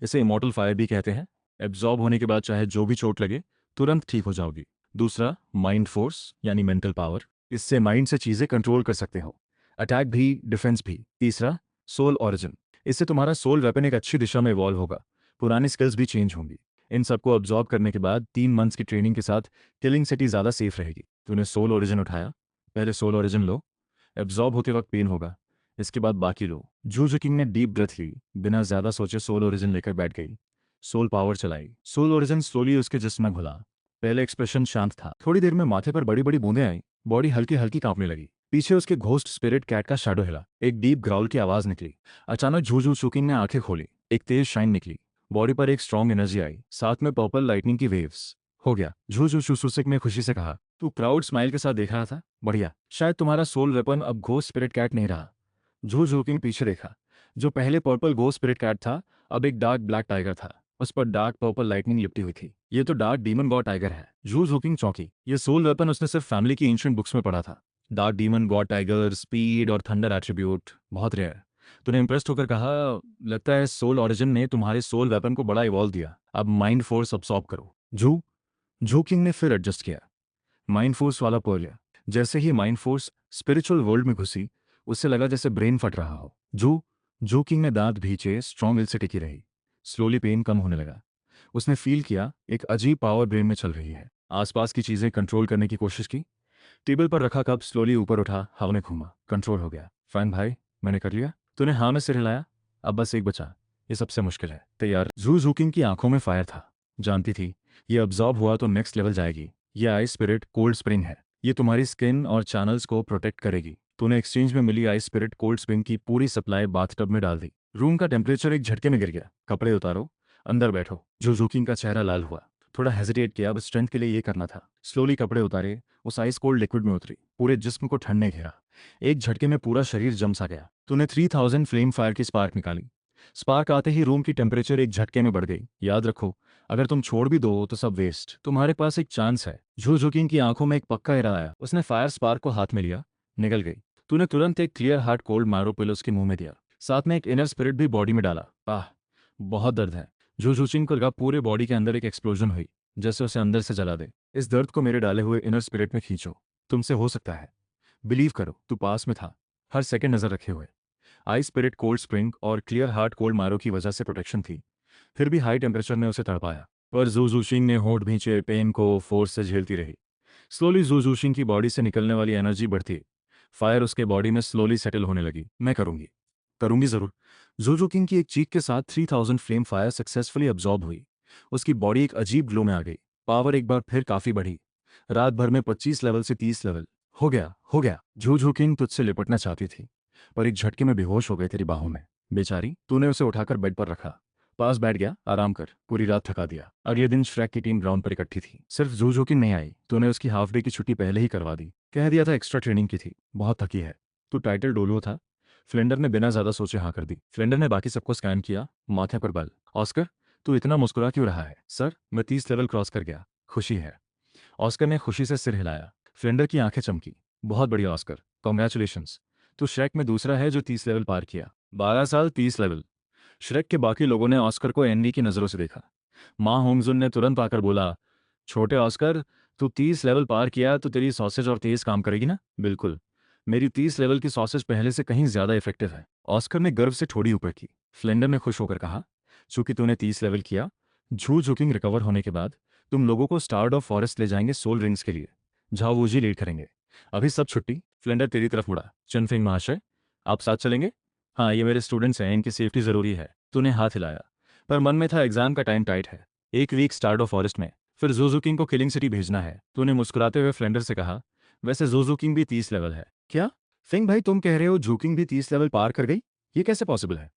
इसे इमॉर्टल फायर भी कहते हैं। एब्जॉर्ब होने के बाद चाहे जो भी चोट लगे तुरंत ठीक हो जाओगी। दूसरा, माइंड फोर्स यानी मेंटल पावर। इससे माइंड से चीजें कंट्रोल कर सकते हो, अटैक भी डिफेंस भी। तीसरा, सोल ओरिजिन। इससे तुम्हारा सोल वेपन एक अच्छी दिशा में इवॉल्व होगा, पुरानी स्किल्स भी चेंज होंगी। इन सबको अब्जॉर्ब करने के बाद 3 मंथ्स की ट्रेनिंग के साथ किलिंग सिटी ज़्यादा सेफ रहेगी। तूने सोल ओरिजिन उठाया। पहले सोल ओरिजिन लो। एब्जॉर्ब होते वक्त पेन होगा, इसके बाद बाकी लो। जूजू किंग ने डीप ब्रेथ ली, बिना ज़्यादा सोचे सोल ओरिजिन लेकर बैठ गई। सोल पावर चलाई। सोल ओरिजिन स्लोली उसके जिस्म में घुला। पहले एक्सप्रेशन शांत था, थोड़ी देर में माथे पर बड़ी बड़ी बूंदें आई, बॉडी हल्की हल्की कांपने लगी। पीछे उसके घोस्ट स्पिरिट कैट का शैडो हिला, एक डीप ग्राउल की आवाज निकली। अचानक झूझू सुकिंग ने आंखें खोली, एक तेज शाइन निकली, बॉडी पर एक स्ट्रॉन्ग एनर्जी आई, साथ में पर्पल लाइटनिंग की वेव्स। हो गया, झूझू सुसुसिक ने खुशी से कहा। तू प्राउड स्माइल के साथ देख रहा था? बढ़िया, शायद तुम्हारा सोल वेपन अब घोस्ट स्पिरिट कैट नहीं रहा। झूझू किंग पीछे देखा। जो पहले पर्पल घोस्ट स्पिरिट कैट था, अब एक डार्क ब्लैक टाइगर था। उस पर डार्क पर्पल लाइटनिंग लिपटी हुई थी। ये तो डार्क डीमन गॉड टाइगर है। जू जूकिंग चौंकी। ये सोल वेपन उसने सिर्फ फैमिली की एंशिएंट बुक्स में पढ़ा था। Dark demon God tiger, speed और थंडर एट्रीब्यूट, बहुत रेयर। तूने इंप्रेस्ड होकर कहा, लगता है सोल ओरिजिन ने तुम्हारे सोल वेपन को बड़ा इवॉल्व दिया, अब माइंड फोर्स अब्सॉर्ब करो। जू किंग ने फिर एडजस्ट किया। माइंड फोर्स वाला पोलिया। जैसे ही माइंड फोर्स स्पिरिचुअल वर्ल्ड में घुसी, उससे लगा जैसे ब्रेन फट रहा हो। जू किंग ने दांत भींचे, स्ट्रॉन्ग विल से टिकी रही। स्लोली पेन कम होने लगा। उसने फील किया एक अजीब पावर ब्रेन में चल रही है। आसपास की चीजें कंट्रोल करने की कोशिश की। टेबल पर रखा कप स्लोली ऊपर उठा, हवा में घूमा, कंट्रोल हो गया। फाइन भाई, मैंने कर लिया। तूने हाँ में सिर हिलाया। अब बस एक बचा, ये सबसे मुश्किल है। तैयार? जू जूकिंग की आंखों में फायर था। जानती थी ये अब्जॉर्ब हुआ तो नेक्स्ट लेवल जाएगी। ये आइस स्पिरिट कोल्ड स्प्रिंग है, ये तुम्हारी स्किन और चैनल्स को प्रोटेक्ट करेगी। तूने एक्सचेंज में मिली आइस स्पिरिट कोल्ड स्प्रिंग की पूरी सप्लाई बाथटब में डाल दी। रूम का टेम्परेचर एक झटके में गिर गया। कपड़े उतारो, अंदर बैठो। जूकिंग का चेहरा लाल हुआ। थोड़ा हेजिटेट किया, बस स्ट्रेंथ के लिए ये करना था। स्लोली कपड़े उतारे, उस आइस कोल्ड लिक्विड में उतरी, पूरे जिस्म को ठंड ने घेरा। एक झटके में पूरा शरीर जम सा गया। तूने 3000 फ्लेम फायर की स्पार्क निकाली। स्पार्क आते ही रूम की टेम्परेचर एक झटके में बढ़ गई। याद रखो, अगर तुम छोड़ भी दो तो सब वेस्ट। तुम्हारे पास एक चांस है। झुकिंग की आंखों में एक पक्का इरादा आया। उसने फायर स्पार्क को हाथ में लिया, निकल गई। तूने तुरंत एक क्लियर हार्ट कोल्ड मारो पिल उसके मुंह में दिया, साथ में एक इनर स्पिरिट भी बॉडी में डाला। आह, बहुत दर्द है। झुचिंग को लगा पूरे बॉडी के अंदर एक एक्सप्लोजन हुई, जैसे उसे अंदर से जला दे। इस दर्द को मेरे डाले हुए इनर स्पिरिट में खींचो, तुमसे हो सकता है। बिलीव करो, तू पास में था, हर सेकंड नजर रखे हुए। आई स्पिरिट कोल्ड स्प्रिंग और क्लियर हार्ट कोल्ड मारो की वजह से प्रोटेक्शन थी, फिर भी हाई टेम्परेचर ने उसे तड़पाया। पर जूजूशिंग ने होठ भींचे पेन को फोर्स से झेलती रही। स्लोली जूजूशिंग की बॉडी से निकलने वाली एनर्जी बढ़ती, फायर उसके बॉडी में स्लोली सेटल होने लगी। मैं करूंगी, करूंगी जरूर। जूजू की एक चीख के साथ 3000 फ्लेम फायर सक्सेसफुली अब्जॉर्ब हुई। उसकी बॉडी एक अजीब ग्लो में आ गई। पावर एक बार फिर काफी बढ़ी, रात भर में 25 लेवल से 30 लेवल। हो गया, हो गया। जूजू किंग तुझसे लिपटना चाहती थी, पर एक झटके में बेहोश हो गई तेरी बाहों में। बेचारी, तूने उसे उठाकर बेड पर रखा, पास बैठ गया, आराम कर, पूरी रात थका दिया। अगले दिन श्रेक की टीम ग्राउंड पर इकट्ठी थी। सिर्फ जूजो की नहीं आई, तूने उसकी हाफ डे की छुट्टी पहले ही करवा दी। कह दिया था एक्स्ट्रा ट्रेनिंग की थी, बहुत थकी है। तू टाइटल डोलो था। फ्लेंडर ने बिना ज्यादा सोचे हाँ कर दी। फ्लेंडर ने बाकी सबको स्कैन किया, माथे पर बल। ऑस्कर, तू इतना मुस्कुरा क्यों रहा है? सर, मैं 30 लेवल क्रॉस कर गया, खुशी है। ऑस्कर ने खुशी से सिर हिलाया। फ्लेंडर की आंखें चमकी। बहुत बढ़िया ऑस्कर, कॉन्ग्रेचुलेशंस। तू श्रेक में दूसरा है जो 30 लेवल पार किया। 12 साल 30 लेवल। श्रेक के बाकी लोगों ने ऑस्कर को एनवी की नज़रों से देखा। माँ होंगजुन ने तुरंत आकर बोला, छोटे ऑस्कर, तू 30 लेवल पार किया तो तेरी सॉसेज और तेज काम करेगी ना? बिल्कुल, मेरी 30 लेवल की सॉसेज पहले से कहीं ज्यादा इफेक्टिव है। ऑस्कर ने गर्व से ठोड़ी ऊपर की। फ्लेंडर ने खुश होकर कहा, चूंकि तूने 30 लेवल किया, झुकिंग रिकवर होने के बाद तुम लोगों को स्टार्ड ऑफ फॉरेस्ट ले जाएंगे सोल रिंग्स के लिए। जाओ वो जी लीड करेंगे। अभी सब छुट्टी। फ्लेंडर तेरी तरफ मुड़ा। चनफिंग महाशय, आप साथ चलेंगे? हाँ, ये मेरे स्टूडेंट्स हैं, इनकी सेफ्टी ज़रूरी है। तूने हाथ हिलाया, पर मन में था एग्जाम का टाइम टाइट है। एक वीक स्टार्डो फॉरेस्ट में, फिर जोजोकिंग को किलिंग सिटी भेजना है। तूने मुस्कुराते हुए फ्लेंडर से कहा, वैसे जोजोकिंग भी 30 लेवल है। क्या? फिंग भाई, तुम कह रहे हो जूकिंग भी 30 लेवल पार कर गई? ये कैसे पॉसिबल है?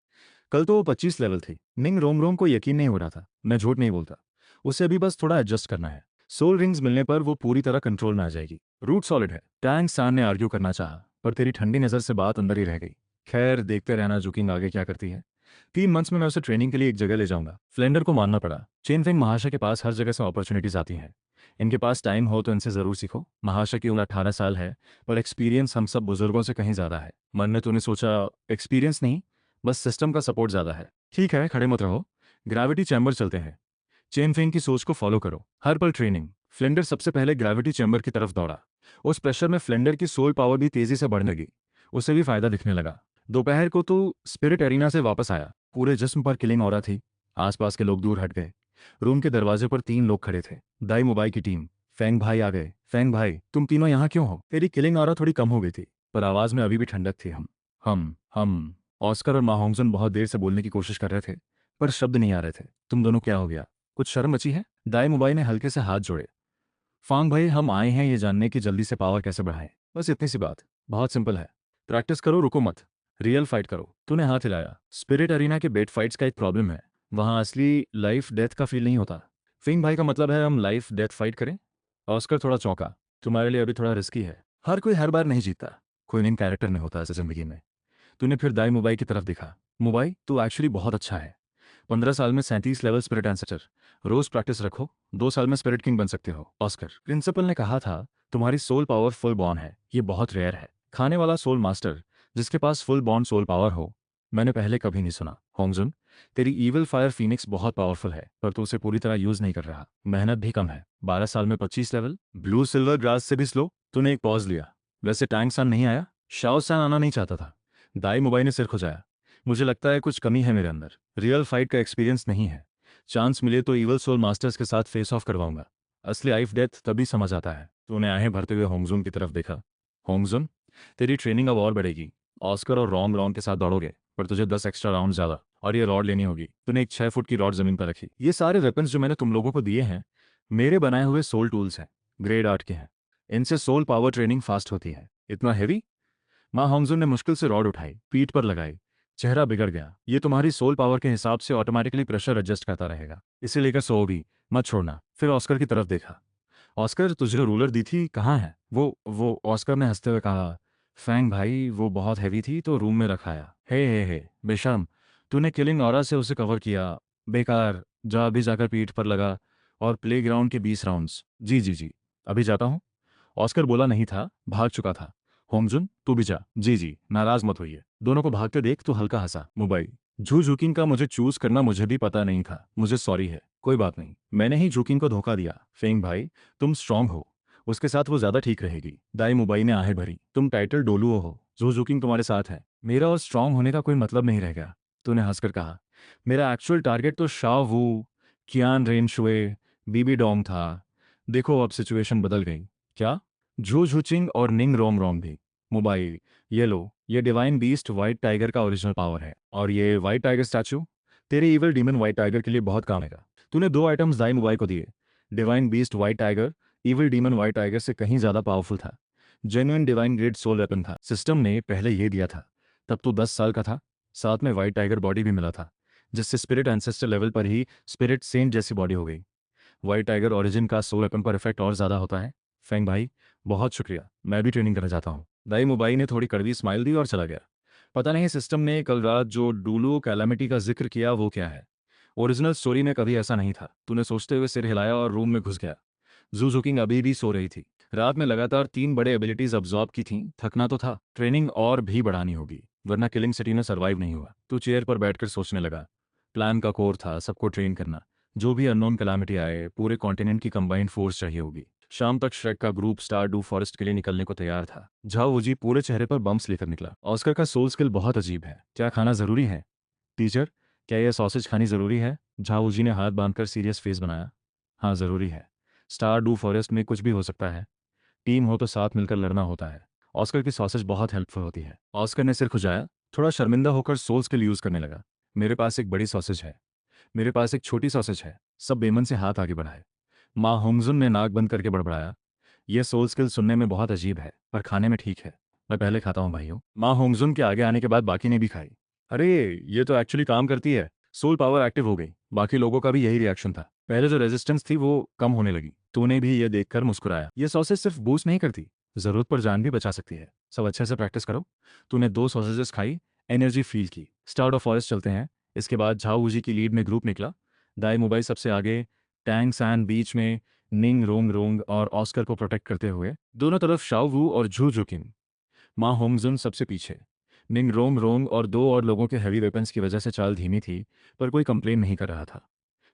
कल तो वो 25 लेवल थी। निंग रोम रोम को यकीन नहीं हो रहा था। मैं झूठ नहीं बोलता, उसे अभी बस थोड़ा एडजस्ट करना है। सोल रिंग्स मिलने पर वो पूरी तरह कंट्रोल में आ जाएगी। रूट सॉलिड है। टैंग सान ने आर्ग्यू करना चाहा, पर तेरी ठंडी नज़र से बात अंदर ही रह गई। खैर, देखते रहना जूकिंग आगे क्या करती है। 3 मंथ्स में मैं उसे ट्रेनिंग के लिए एक जगह ले जाऊंगा। फ्लेंडर को मानना पड़ा। चेनफेंग महाशय के पास हर जगह से अपॉर्चुनिटीज आती हैं। इनके पास टाइम हो तो इनसे जरूर सीखो। महाशय की उम्र 18 साल है, पर एक्सपीरियंस हम सब बुजुर्गों से कहीं ज्यादा है। मन ने तूने सोचा, एक्सपीरियंस नहीं, बस सिस्टम का सपोर्ट ज्यादा है। ठीक है, खड़े मत रहो, ग्रेविटी चैम्बर चलते हैं। चेनफेंग की सोच को फॉलो करो, हर पल ट्रेनिंग। फ्लेंडर सबसे पहले ग्रेविटी चैम्बर की तरफ दौड़ा। उस प्रेशर में फ्लेंडर की सोल पावर भी तेजी से बढ़ने लगी। उसे भी फायदा दिखने लगा। दोपहर को तो स्पिरिट एरिना से वापस आया। पूरे जिस्म पर किलिंग ऑरा थी। आसपास के लोग दूर हट गए। रूम के दरवाजे पर 3 लोग खड़े थे। दाई मुबाई की टीम। फेंग भाई आ गए। फेंग भाई, तुम तीनों यहाँ क्यों हो? तेरी किलिंग ऑरा थोड़ी कम हो गई थी, पर आवाज में अभी भी ठंडक थी। हम ऑस्कर और माहोंगजन बहुत देर से बोलने की कोशिश कर रहे थे, पर शब्द नहीं आ रहे थे। तुम दोनों क्या हो गया? कुछ शर्म मची है? दाई मुबाई ने हल्के से हाथ जोड़े। फांग भाई, हम आए हैं ये जानने की जल्दी से पावर कैसे बढ़ाएं। बस इतनी सी बात। बहुत सिंपल है। प्रैक्टिस करो, रुको मत। रियल फाइट करो। तूने हाथ हिलाया। स्पिरिट अरीना के बेट फाइट्स का एक प्रॉब्लम है। वहां असली लाइफ डेथ का फील नहीं होता। फिंग भाई का मतलब है हम लाइफ डेथ फाइट करें? ऑस्कर थोड़ा चौंका। तुम्हारे लिए अभी थोड़ा रिस्की है। हर कोई हर बार नहीं जीतता। कोई इन कैरेक्टर नहीं होता ऐसे जिंदगी में। तूने फिर दाई मुबाई की तरफ देखा। मुबाई, तू एक्चुअली बहुत अच्छा है। 15 साल में 37 लेवल स्पिरिट एंसेस्टर। रोज प्रैक्टिस रखो, 2 साल में स्पिरिट किंग बन सकते हो। ऑस्कर, प्रिंसिपल ने कहा था तुम्हारी सोल पावर फुल बॉर्न है। ये बहुत रेयर है। खाने वाला सोल मास्टर जिसके पास फुल बॉर्न सोल पावर हो, मैंने पहले कभी नहीं सुना। होंगजुन, तेरी ईविल फायर फीनिक्स बहुत पावरफुल है, पर तू उसे पूरी तरह यूज नहीं कर रहा। मेहनत भी कम है। 12 साल में 25 लेवल। ब्लू सिल्वर ग्रास से भी स्लो। तूने एक पॉज लिया। वैसे टैंक सन नहीं आया? शाओ सैन आना नहीं चाहता था। दाई मुबाई ने सिर खुजाया। मुझे लगता है कुछ कमी है मेरे अंदर। रियल फाइट का एक्सपीरियंस नहीं है। चांस मिले तो इवल सोल मास्टर्स के साथ फेस ऑफ करवाऊंगा। असली लाइफ डेथ तभी समझ आता है। तूने आहें भरते हुए होंगजुन की तरफ देखा। होंगजुन, तेरी ट्रेनिंग अब और बढ़ेगी। ऑस्कर और रॉन्ग रॉन्ग के साथ दौड़ोगे, पर तुझे 10 एक्स्ट्रा राउंड ज्यादा और ये रॉड लेनी होगी। तूने एक 6 फुट की रॉड जमीन पर रखी। ये सारे वेपन्स जो मैंने तुम लोगों को दिए हैं, मेरे बनाए हुए सोल टूल्स हैं। ग्रेड 8 के हैं। इनसे सोल पावर ट्रेनिंग फास्ट होती है। इतना हैवी? माँ होंगजुन ने मुश्किल से रॉड उठाई, पीठ पर लगाई। चेहरा बिगड़ गया। ये तुम्हारी सोल पावर के हिसाब से ऑटोमेटिकली प्रेशर एडजस्ट करता रहेगा, इसे लेकर सो भी मत छोड़ना। फिर ऑस्कर की तरफ देखा। ऑस्कर, तुझे रूलर दी थी, कहाँ है वो? ऑस्कर ने हंसते हुए कहा, फैंग भाई, वो बहुत हैवी थी तो रूम में रखाया। हे बेशर्म, तूने किलिंग ऑरा से उसे कवर किया। बेकार। जा अभी जाकर पीठ पर लगा और प्लेग्राउंड के 20 राउंड्स। जी जी जी, अभी जाता हूँ। ऑस्कर बोला नहीं था, भाग चुका था। होमजुन, तू भी जा। जी जी, नाराज मत होइए। दोनों को भागते देख तो हल्का हंसा। मोबाइल, झू झुकिंग का मुझे चूज करना मुझे भी पता नहीं था। मुझे सॉरी है। कोई बात नहीं, मैंने ही झुकिंग को धोखा दिया। फेंग भाई, तुम स्ट्रांग हो, उसके साथ वो ज्यादा ठीक रहेगी। दाई मुबाई ने आहें भरी। तुम टाइटल डोलुओ हो, झू झुकिंग तुम्हारे साथ है। मेरा और स्ट्रांग होने का कोई मतलब नहीं रह गया। तूने हंसकर कहा, मेरा एक्चुअल टारगेट तो शाओ वू, कियान रेन शुए, बीबी डोंग था। देखो अब सिचुएशन बदल गई। क्या? झू झुचिंग और निंग रोम रोम भी। मोबाइल, ये लो, ये डिवाइन बीस्ट व्हाइट टाइगर का ओरिजिनल पावर है। और ये व्हाइट टाइगर स्टैचू तेरे इविल डीमन व्हाइट टाइगर के लिए बहुत काम आएगा। तूने 2 आइटम्स दाई मुबाई को दिए। Divine beast white tiger evil demon white tiger से कहीं ज्यादा पावरफुल था। Genuine divine grade soul weapon था। सिस्टम ने पहले ये दिया था, तब तू 10 साल का था। साथ में व्हाइट टाइगर बॉडी भी मिला था, जिससे स्पिरिट एंसेस्टर लेवल पर ही स्पिरिट सेंट जैसी बॉडी हो गई। व्हाइट टाइगर ओरिजिन का सोल वेपन पर इफेक्ट और ज्यादा होता है। फेंग भाई, बहुत शुक्रिया। मैं भी ट्रेनिंग करना चाहता हूँ। दाई मुबाई ने थोड़ी कड़वी स्माइल दी और चला गया। पता नहीं सिस्टम ने कल रात जो डूलू कैलामिटी का जिक्र किया वो क्या है। ओरिजिनल स्टोरी में कभी ऐसा नहीं था। तूने सोचते हुए सिर हिलाया और रूम में घुस गया। जूजुकिंग अभी भी सो रही थी। रात में लगातार 3 बड़े एबिलिटीज अब्जॉर्ब की थीं। थकना तो था, ट्रेनिंग और भी बढ़ानी होगी, वरना किलिंग सिटी ने सर्वाइव नहीं हुआ। तू चेयर पर बैठकर सोचने लगा। प्लान का कोर था सबको ट्रेन करना। जो भी अननोन कैलामिटी आए, पूरे कॉन्टिनेंट की कंबाइंड फोर्स चाहिए होगी। शाम तक श्रेक का ग्रुप स्टार डू फॉरेस्ट के लिए निकलने को तैयार था। झाओ वूजी पूरे चेहरे पर बम्स लेकर निकला। ऑस्कर का सोल स्किल बहुत अजीब है। क्या खाना जरूरी है? टीचर, क्या यह सॉसेज खानी जरूरी है? झाओ वूजी ने हाथ बांधकर सीरियस फेस बनाया। हाँ, जरूरी है। स्टार डू फॉरेस्ट में कुछ भी हो सकता है। टीम हो तो साथ मिलकर लड़ना होता है। ऑस्कर की सॉसेज बहुत हेल्पफुल होती है। ऑस्कर ने सिर खुजाया, थोड़ा शर्मिंदा होकर सोल स्किल यूज़ करने लगा। मेरे पास एक बड़ी सॉसेज है, मेरे पास एक छोटी सॉसेज है। सब बेमन से हाथ आगे बढ़ाए। माँ होंगजुन ने नाक बंद करके बड़बड़ाया, यह सोल स्किल सुनने में बहुत अजीब है पर खाने में ठीक है। मैं पहले खाता हूँ भाइयों। माँ होंगजुन के आगे आने के बाद बाकी ने भी खाई। अरे, ये तो एक्चुअली काम करती है। सोल पावर एक्टिव हो गई। बाकी लोगों का भी यही रिएक्शन था। पहले जो रेजिस्टेंस थी वो कम होने लगी। तूने भी ये देखकर मुस्कुराया। ये सॉसेज सिर्फ बूस्ट नहीं करती, जरूरत पर जान भी बचा सकती है। सब अच्छे से प्रैक्टिस करो। तूने 2 सॉसेजेस खाई, एनर्जी फील की। स्टार्ट ऑफ फॉरेस्ट चलते हैं। इसके बाद झाओ वूजी की लीड में ग्रुप निकला। दाई मुबाई सबसे आगे, टैंग सैन बीच में, निंग रोंग रोंग और ऑस्कर को प्रोटेक्ट करते हुए। दोनों तरफ शाओ वू और झू जुकिन। माँ होंगजुन सबसे पीछे। निंग रोंग रोंग और 2 और लोगों के हैवी वेपन्स की वजह से चाल धीमी थी, पर कोई कंप्लेन नहीं कर रहा था।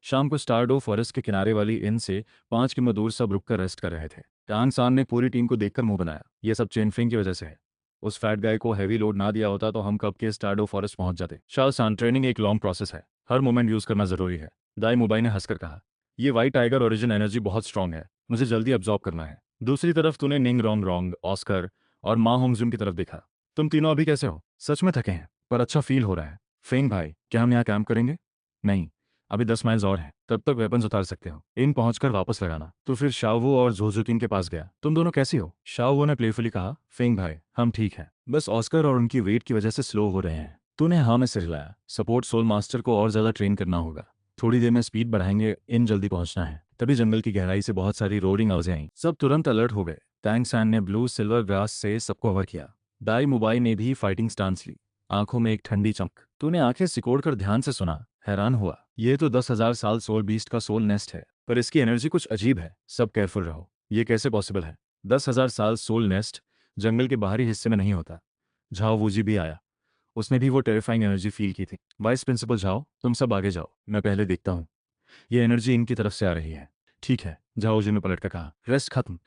शाम को स्टारडो फॉरेस्ट के किनारे वाली इन से 5 किलो दूर सब रुककर रेस्ट कर रहे थे। टांग सान ने पूरी टीम को देखकर मुंह बनाया। ये सब चेनफिंग की वजह से है। उस फैट गाय को हैवी लोड ना दिया होता तो हम कब के स्टारडो फॉरेस्ट पहुंच जाते। शाह सान, ट्रेनिंग एक लॉन्ग प्रोसेस है, हर मोमेंट यूज करना जरूरी है। दाई मुबाई ने हंसकर कहा, ये वाइट टाइगर ओरिजिन एनर्जी बहुत स्ट्रांग है, मुझे जल्दी अब्जॉर्ब करना है। दूसरी तरफ तूने निंग रोंग रोंग, ऑस्कर और माँ होंगजुम की तरफ देखा। तुम तीनों अभी कैसे हो? सच में थके हैं पर अच्छा फील हो रहा है। फेंग भाई, क्या हम यहाँ कैंप करेंगे? नहीं, अभी 10 माइल्स और हैं, तब तक वेपन्स उतार सकते हो। इन पहुंचकर वापस लगाना। तो फिर शाओवू और जोजुकिन के पास गया। तुम दोनों कैसी हो? शाओवू ने प्लेफुली कहा, फेंग भाई हम ठीक हैं, बस ऑस्कर और उनकी वेट की वजह से स्लो हो रहे हैं। तूने हाँ में सिर हिलाया। सपोर्ट सोल मास्टर को और ज्यादा ट्रेन करना होगा। थोड़ी देर में स्पीड बढ़ाएंगे, इन जल्दी पहुंचना है। तभी जंगल की गहराई से बहुत सारी रोरिंग आवाजें आई। सब तुरंत अलर्ट हो गए। टैंग सैन ने ब्लू सिल्वर ग्रास से सबको कवर किया। दाई मुबाई ने भी फाइटिंग स्टांस ली, आंखों में एक ठंडी चमक। तूने आंखें सिकोड़कर ध्यान से सुना, हैरान हुआ। ये तो 10,000 साल सोल बीस्ट का सोल नेस्ट है, पर इसकी एनर्जी कुछ अजीब है। सब केयरफुल रहो। ये कैसे पॉसिबल है? 10,000 साल सोल नेस्ट जंगल के बाहरी हिस्से में नहीं होता। झाओ वूजी भी आया। उसने भी वो टेरिफाइंग एनर्जी फील की थी। वाइस प्रिंसिपल झाओ, तुम सब आगे जाओ, मैं पहले देखता हूँ। ये एनर्जी इनकी तरफ से आ रही है। ठीक है, झाओ वूजी ने पलट कर कहा। रेस्ट खत्म,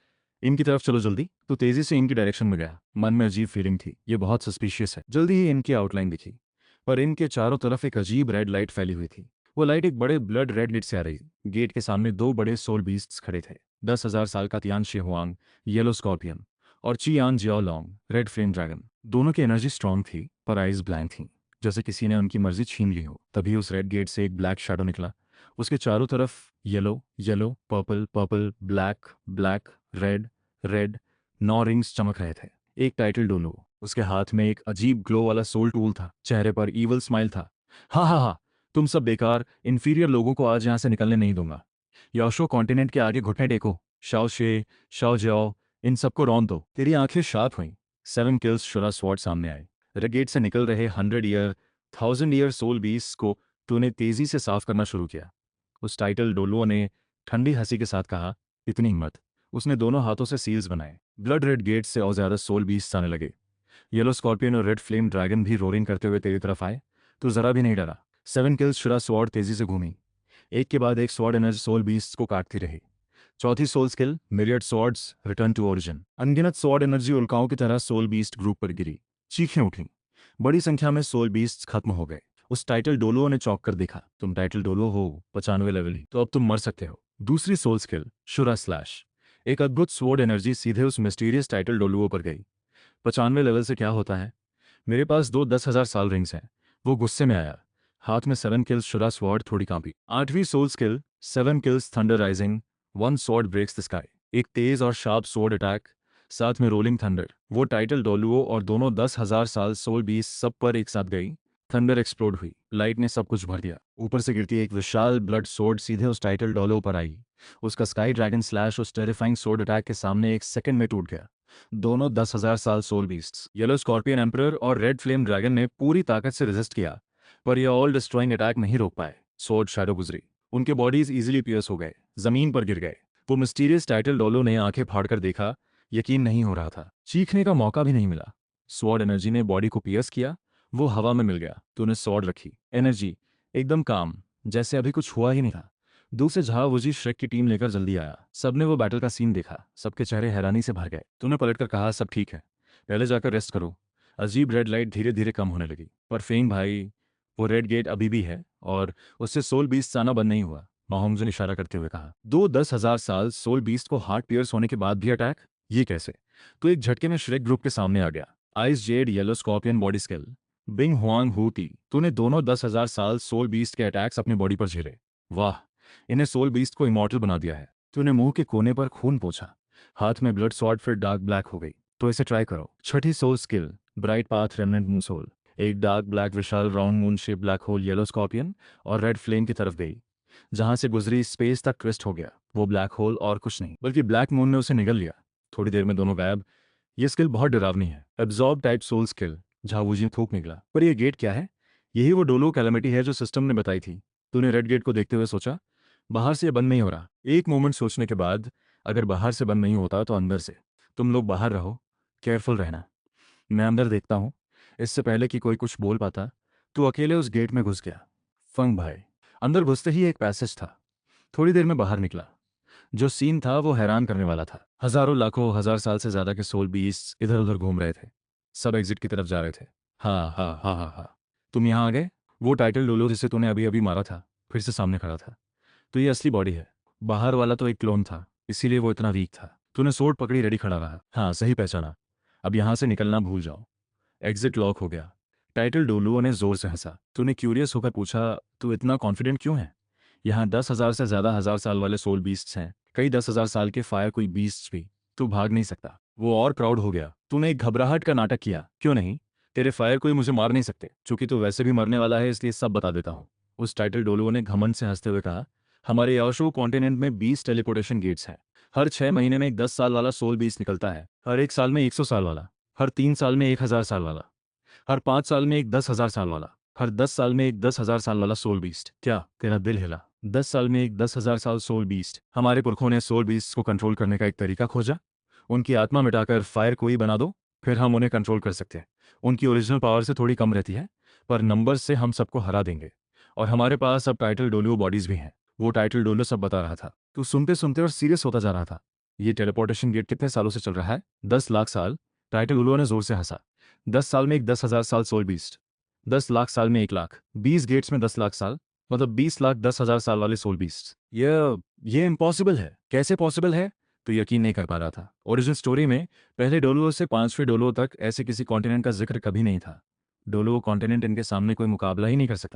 इनकी तरफ चलो जल्दी। तो तेजी से इनकी डायरेक्शन में गया। मन में अजीब फीलिंग थी, ये बहुत सस्पिशियस है। जल्दी ही इनकी आउटलाइन दिखी, पर इनके चारों तरफ एक अजीब रेड लाइट फैली हुई थी। वो लाइट एक बड़े ब्लड रेड लिट से आ रही। गेट के सामने 2 बड़े सोल बीस्ट्स खड़े थे। 10,000 साल का तियान शिहुआंग, येलो स्कॉर्पियन, और चियान जियाओ लॉन्ग, रेड फ्लेम ड्रैगन। दोनों की एनर्जी स्ट्रांग थी पर आइज ब्लैंक थी, जैसे किसी ने उनकी मर्जी छीन ली हो। तभी उस रेड गेट से एक ब्लैक शैडो निकला। उसके चारों तरफ yellow yellow, purple purple, black black, red red, 9 rings चमक रहे थे। एक टाइटल डोलो, उसके हाथ में एक अजीब ग्लो वाला सोल टूल था। चेहरे पर ईवल स्माइल था। हाँ हाँ हाँ, तुम सब बेकार इंफीरियर लोगों को आज यहाँ से निकलने नहीं दूंगा। याशो कॉन्टिनेंट के आगे घुटने टेको। शाओ शे, शाओ जाओ, इन सबको रौंद दो। तेरी आंखें शार्प हुई। 7 किल्स शुरा स्वॉर्ड सामने आए। रेगेट से निकल रहे 100 ईयर, 1000 ईयर सोल बीस को तूने तेजी से साफ करना शुरू किया। उस टाइटल डोलो ने ठंडी हंसी के साथ कहा, इतनी हिम्मत। उसने दोनों हाथों से सील्स बनाए। ब्लड रेड गेट से और ज्यादा सोल बीस्ट आने लगे। येलो स्कॉर्पियन और रेड फ्लेम ड्रैगन भी रोरिंग करते हुए तेरी तरफ आए। तो जरा भी नहीं डरा। 7 किल्स शुरा स्वॉर्ड तेजी से घूमी। एक के बाद एक स्वॉर्ड एनर्जी सोल बीस्ट को काटती रही। चौथी soul skill, myriad swords return to origin. अनगिनत स्वॉर्ड एनर्जी उल्काओं की तरह सोल बीस्ट ग्रुप पर गिरी। चीखें उठी। बड़ी संख्या में सोल बीस्ट खत्म हो गए। उस टाइटल डोलो ने चौंक कर देखा। तुम टाइटल डोलो हो, 95 लेवल ही, तो अब तुम मर सकते हो। दूसरी सोल स्किल, शुरा स्लैश। एक अद्भुत स्वॉर्ड एनर्जी सीधे उस मिस्टीरियस टाइटल डोलुओ पर गई। 95 लेवल से क्या होता है? मेरे पास 2 10,000 साल रिंग्स हैं। वो गुस्से में आया। हाथ में 7 किल्स शुरा स्वॉर्ड थोड़ी कांपी। आठवीं soul skill, 7 kills thunder rising, 1 sword breaks the sky. एक तेज और शार्प स्वॉर्ड अटैक, साथ में रोलिंग थंडर। वो टाइटल डोलुओ और दोनों 10,000 साल सोल बीस सब पर एक साथ गई। थंडर एक्सप्लोड हुई। लाइट ने सब कुछ भर दिया। ऊपर से गिरती एक विशाल ब्लड सोर्ड सीधे उस टाइटल डोलो पर आई। उसका स्काई ड्रैगन स्लैश उस टेरिफाइंग सोर्ड अटैक के सामने एक सेकंड में टूट गया। दोनों 10,000 साल soul beasts, yellow scorpion emperor और रेड फ्लेम ड्रैगन ने पूरी ताकत से रेजिस्ट किया, पर यह ऑल डिस्ट्रॉइंग अटैक नहीं रोक पाए। सोर्ड शैडो गुजरी। उनके बॉडीज इजीली पियर्स हो गए, जमीन पर गिर गए। वो मिस्टीरियस टाइटल डोलो ने आंखें फाड़कर देखा। यकीन नहीं हो रहा था। चीखने का मौका भी नहीं मिला। स्वॉर्ड एनर्जी ने बॉडी को पियर्स किया। वो हवा में मिल गया। तूने स्वॉर्ड रखी। एनर्जी एकदम काम, जैसे अभी कुछ हुआ ही नहीं था। दूसरे झाओ वूजी श्रेक की टीम लेकर जल्दी आया। सबने वो बैटल का सीन देखा। सबके चेहरे हैरानी से भर गए। तूने पलटकर कहा, सब ठीक है, पहले जाकर रेस्ट करो। अजीब रेड लाइट धीरे धीरे कम होने लगी। पर फेंग भाई, वो रेड गेट अभी भी है और उससे सोल बीस्ट आना बंद नहीं हुआ। माहोंगजुन इशारा करते हुए कहा। 2 10,000 साल सोल बीस्ट को हार्ट पियर्स होने के बाद भी अटैक? ये कैसे? तो एक झटके में श्रेक ग्रुप के सामने आ गया। Ice jade yellow scorpion body skill Bing Huang Hu Ti, तूने दोनों 10,000 साल सोल बीस्ट के अटैक्स अपनी बॉडी पर झेले। वाह, इन्हें सोल बीस्ट को इमॉर्टल बना दिया है। तूने मुंह के कोने पर खून पोंछा, हाथ में ब्लड स्वॉर्ड फिर डार्क ब्लैक हो गई। तो इसे ट्राई करो। छठी soul skill bright path remnant moon soul, एक डार्क ब्लैक विशाल round moon shape black hole yellow scorpion और रेड फ्लेम की तरफ गई। जहां से गुजरी स्पेस तक क्रिस्ट हो गया। वो ब्लैक होल और कुछ नहीं बल्कि ब्लैक मून ने उसे निगल लिया। थोड़ी देर में दोनों गायब। ये स्किल बहुत डरावनी है। एब्जॉर्ब टाइप सोल स्किल, झावूजी थूक निकला। पर ये गेट क्या है? यही वो डोलो कैलेमिटी है जो सिस्टम ने बताई थी। तूने रेड गेट को देखते हुए सोचा, बाहर से ये बंद नहीं हो रहा। एक मोमेंट सोचने के बाद, अगर बाहर से बंद नहीं होता तो अंदर से। तुम लोग बाहर रहो, केयरफुल रहना। मैं अंदर देखता हूँ। इससे पहले कि कोई कुछ बोल पाता, तू अकेले उस गेट में घुस गया। फंग भाई। अंदर घुसते ही एक पैसेज था। थोड़ी देर में बाहर निकला। जो सीन था वो हैरान करने वाला था। हजारों लाखों हजार साल से ज्यादा के सोल बीस्ट इधर उधर घूम रहे थे। सब एग्जिट की तरफ जा रहे थे। हाँ हाँ हाँ हाँ हाँ, तुम यहाँ आ गए। वो टाइटल डोलो जिसे तूने अभी अभी मारा था फिर से सामने खड़ा था। तो ये असली बॉडी है। बाहर वाला तो एक क्लोन था, इसीलिए वो इतना वीक था। तूने सोर्ड पकड़ी रेडी खड़ा रहा। हाँ, सही पहचाना। अब यहाँ से निकलना भूल जाओ। एग्जिट लॉक हो गया। टाइटल डोलुओ ने जोर से हंसा। तूने क्यूरियस होकर पूछा, तू इतना कॉन्फिडेंट क्यों है? यहाँ 10,000 से ज्यादा हजार साल वाले सोल बीस्ट्स हैं, कई 10,000 साल के फायर कोई बीस्ट्स भी। तू भाग नहीं सकता। वो और प्राउड हो गया। तूने एक घबराहट का नाटक किया। क्यों नहीं? तेरे फायर कोई मुझे मार नहीं सकते। चूंकि तू वैसे भी मरने वाला है इसलिए सब बता देता हूँ। उस टाइटल डोलुओ ने घमंड से हंसते हुए कहा, हमारे याशो कॉन्टिनेंट में 20 टेलीपोर्टेशन गेट्स हैं। हर 6 महीने में एक 10 साल वाला सोल बीस्ट निकलता है। हर 1 साल में 100 साल वाला। हर 3 साल में 1,000 साल वाला। हर 5 साल में एक 10,000 साल वाला। हर 10 साल में एक 10,000 साल वाला सोल बीस्ट। क्या तेरा दिल हिला? 10 साल में एक 10,000 साल सोल बीस्ट। हमारे पुरखों ने सोल बीस्ट को कंट्रोल करने का एक तरीका खोजा। उनकी आत्मा मिटाकर फायर कोई बना दो, फिर हम उन्हें कंट्रोल कर सकते हैं। उनकी ओरिजिनल पावर से थोड़ी कम रहती है, पर नंबर से हम सबको हरा देंगे। और हमारे पास अब टाइटल डोलियो बॉडीज भी हैं। वो टाइटल डोलियो सब बता रहा था। तू सुनते सुनते और सीरियस होता जा रहा था। ये टेलीपोर्टेशन गेट कितने सालों से चल रहा है? 10 लाख साल। टाइटल डोलियो ने जोर से हंसा। 10 साल में एक 10,000 साल सोल बीस्ट। 10 लाख साल में 1 लाख। 20 गेट्स में 10 लाख साल, मतलब 20 लाख 10,000 साल वाले सोल बीस्ट। ये इम्पॉसिबल है। कैसे पॉसिबल है? तो यकीन नहीं कर पा रहा था। ओरिजिनल स्टोरी में पहले डोलुओ से 5वें डोलुओ तक ऐसे किसी कॉन्टिनेंट का जिक्र कभी नहीं था। डोलुओ कॉन्टिनेंट इनके सामने कोई मुकाबला ही नहीं कर सकता।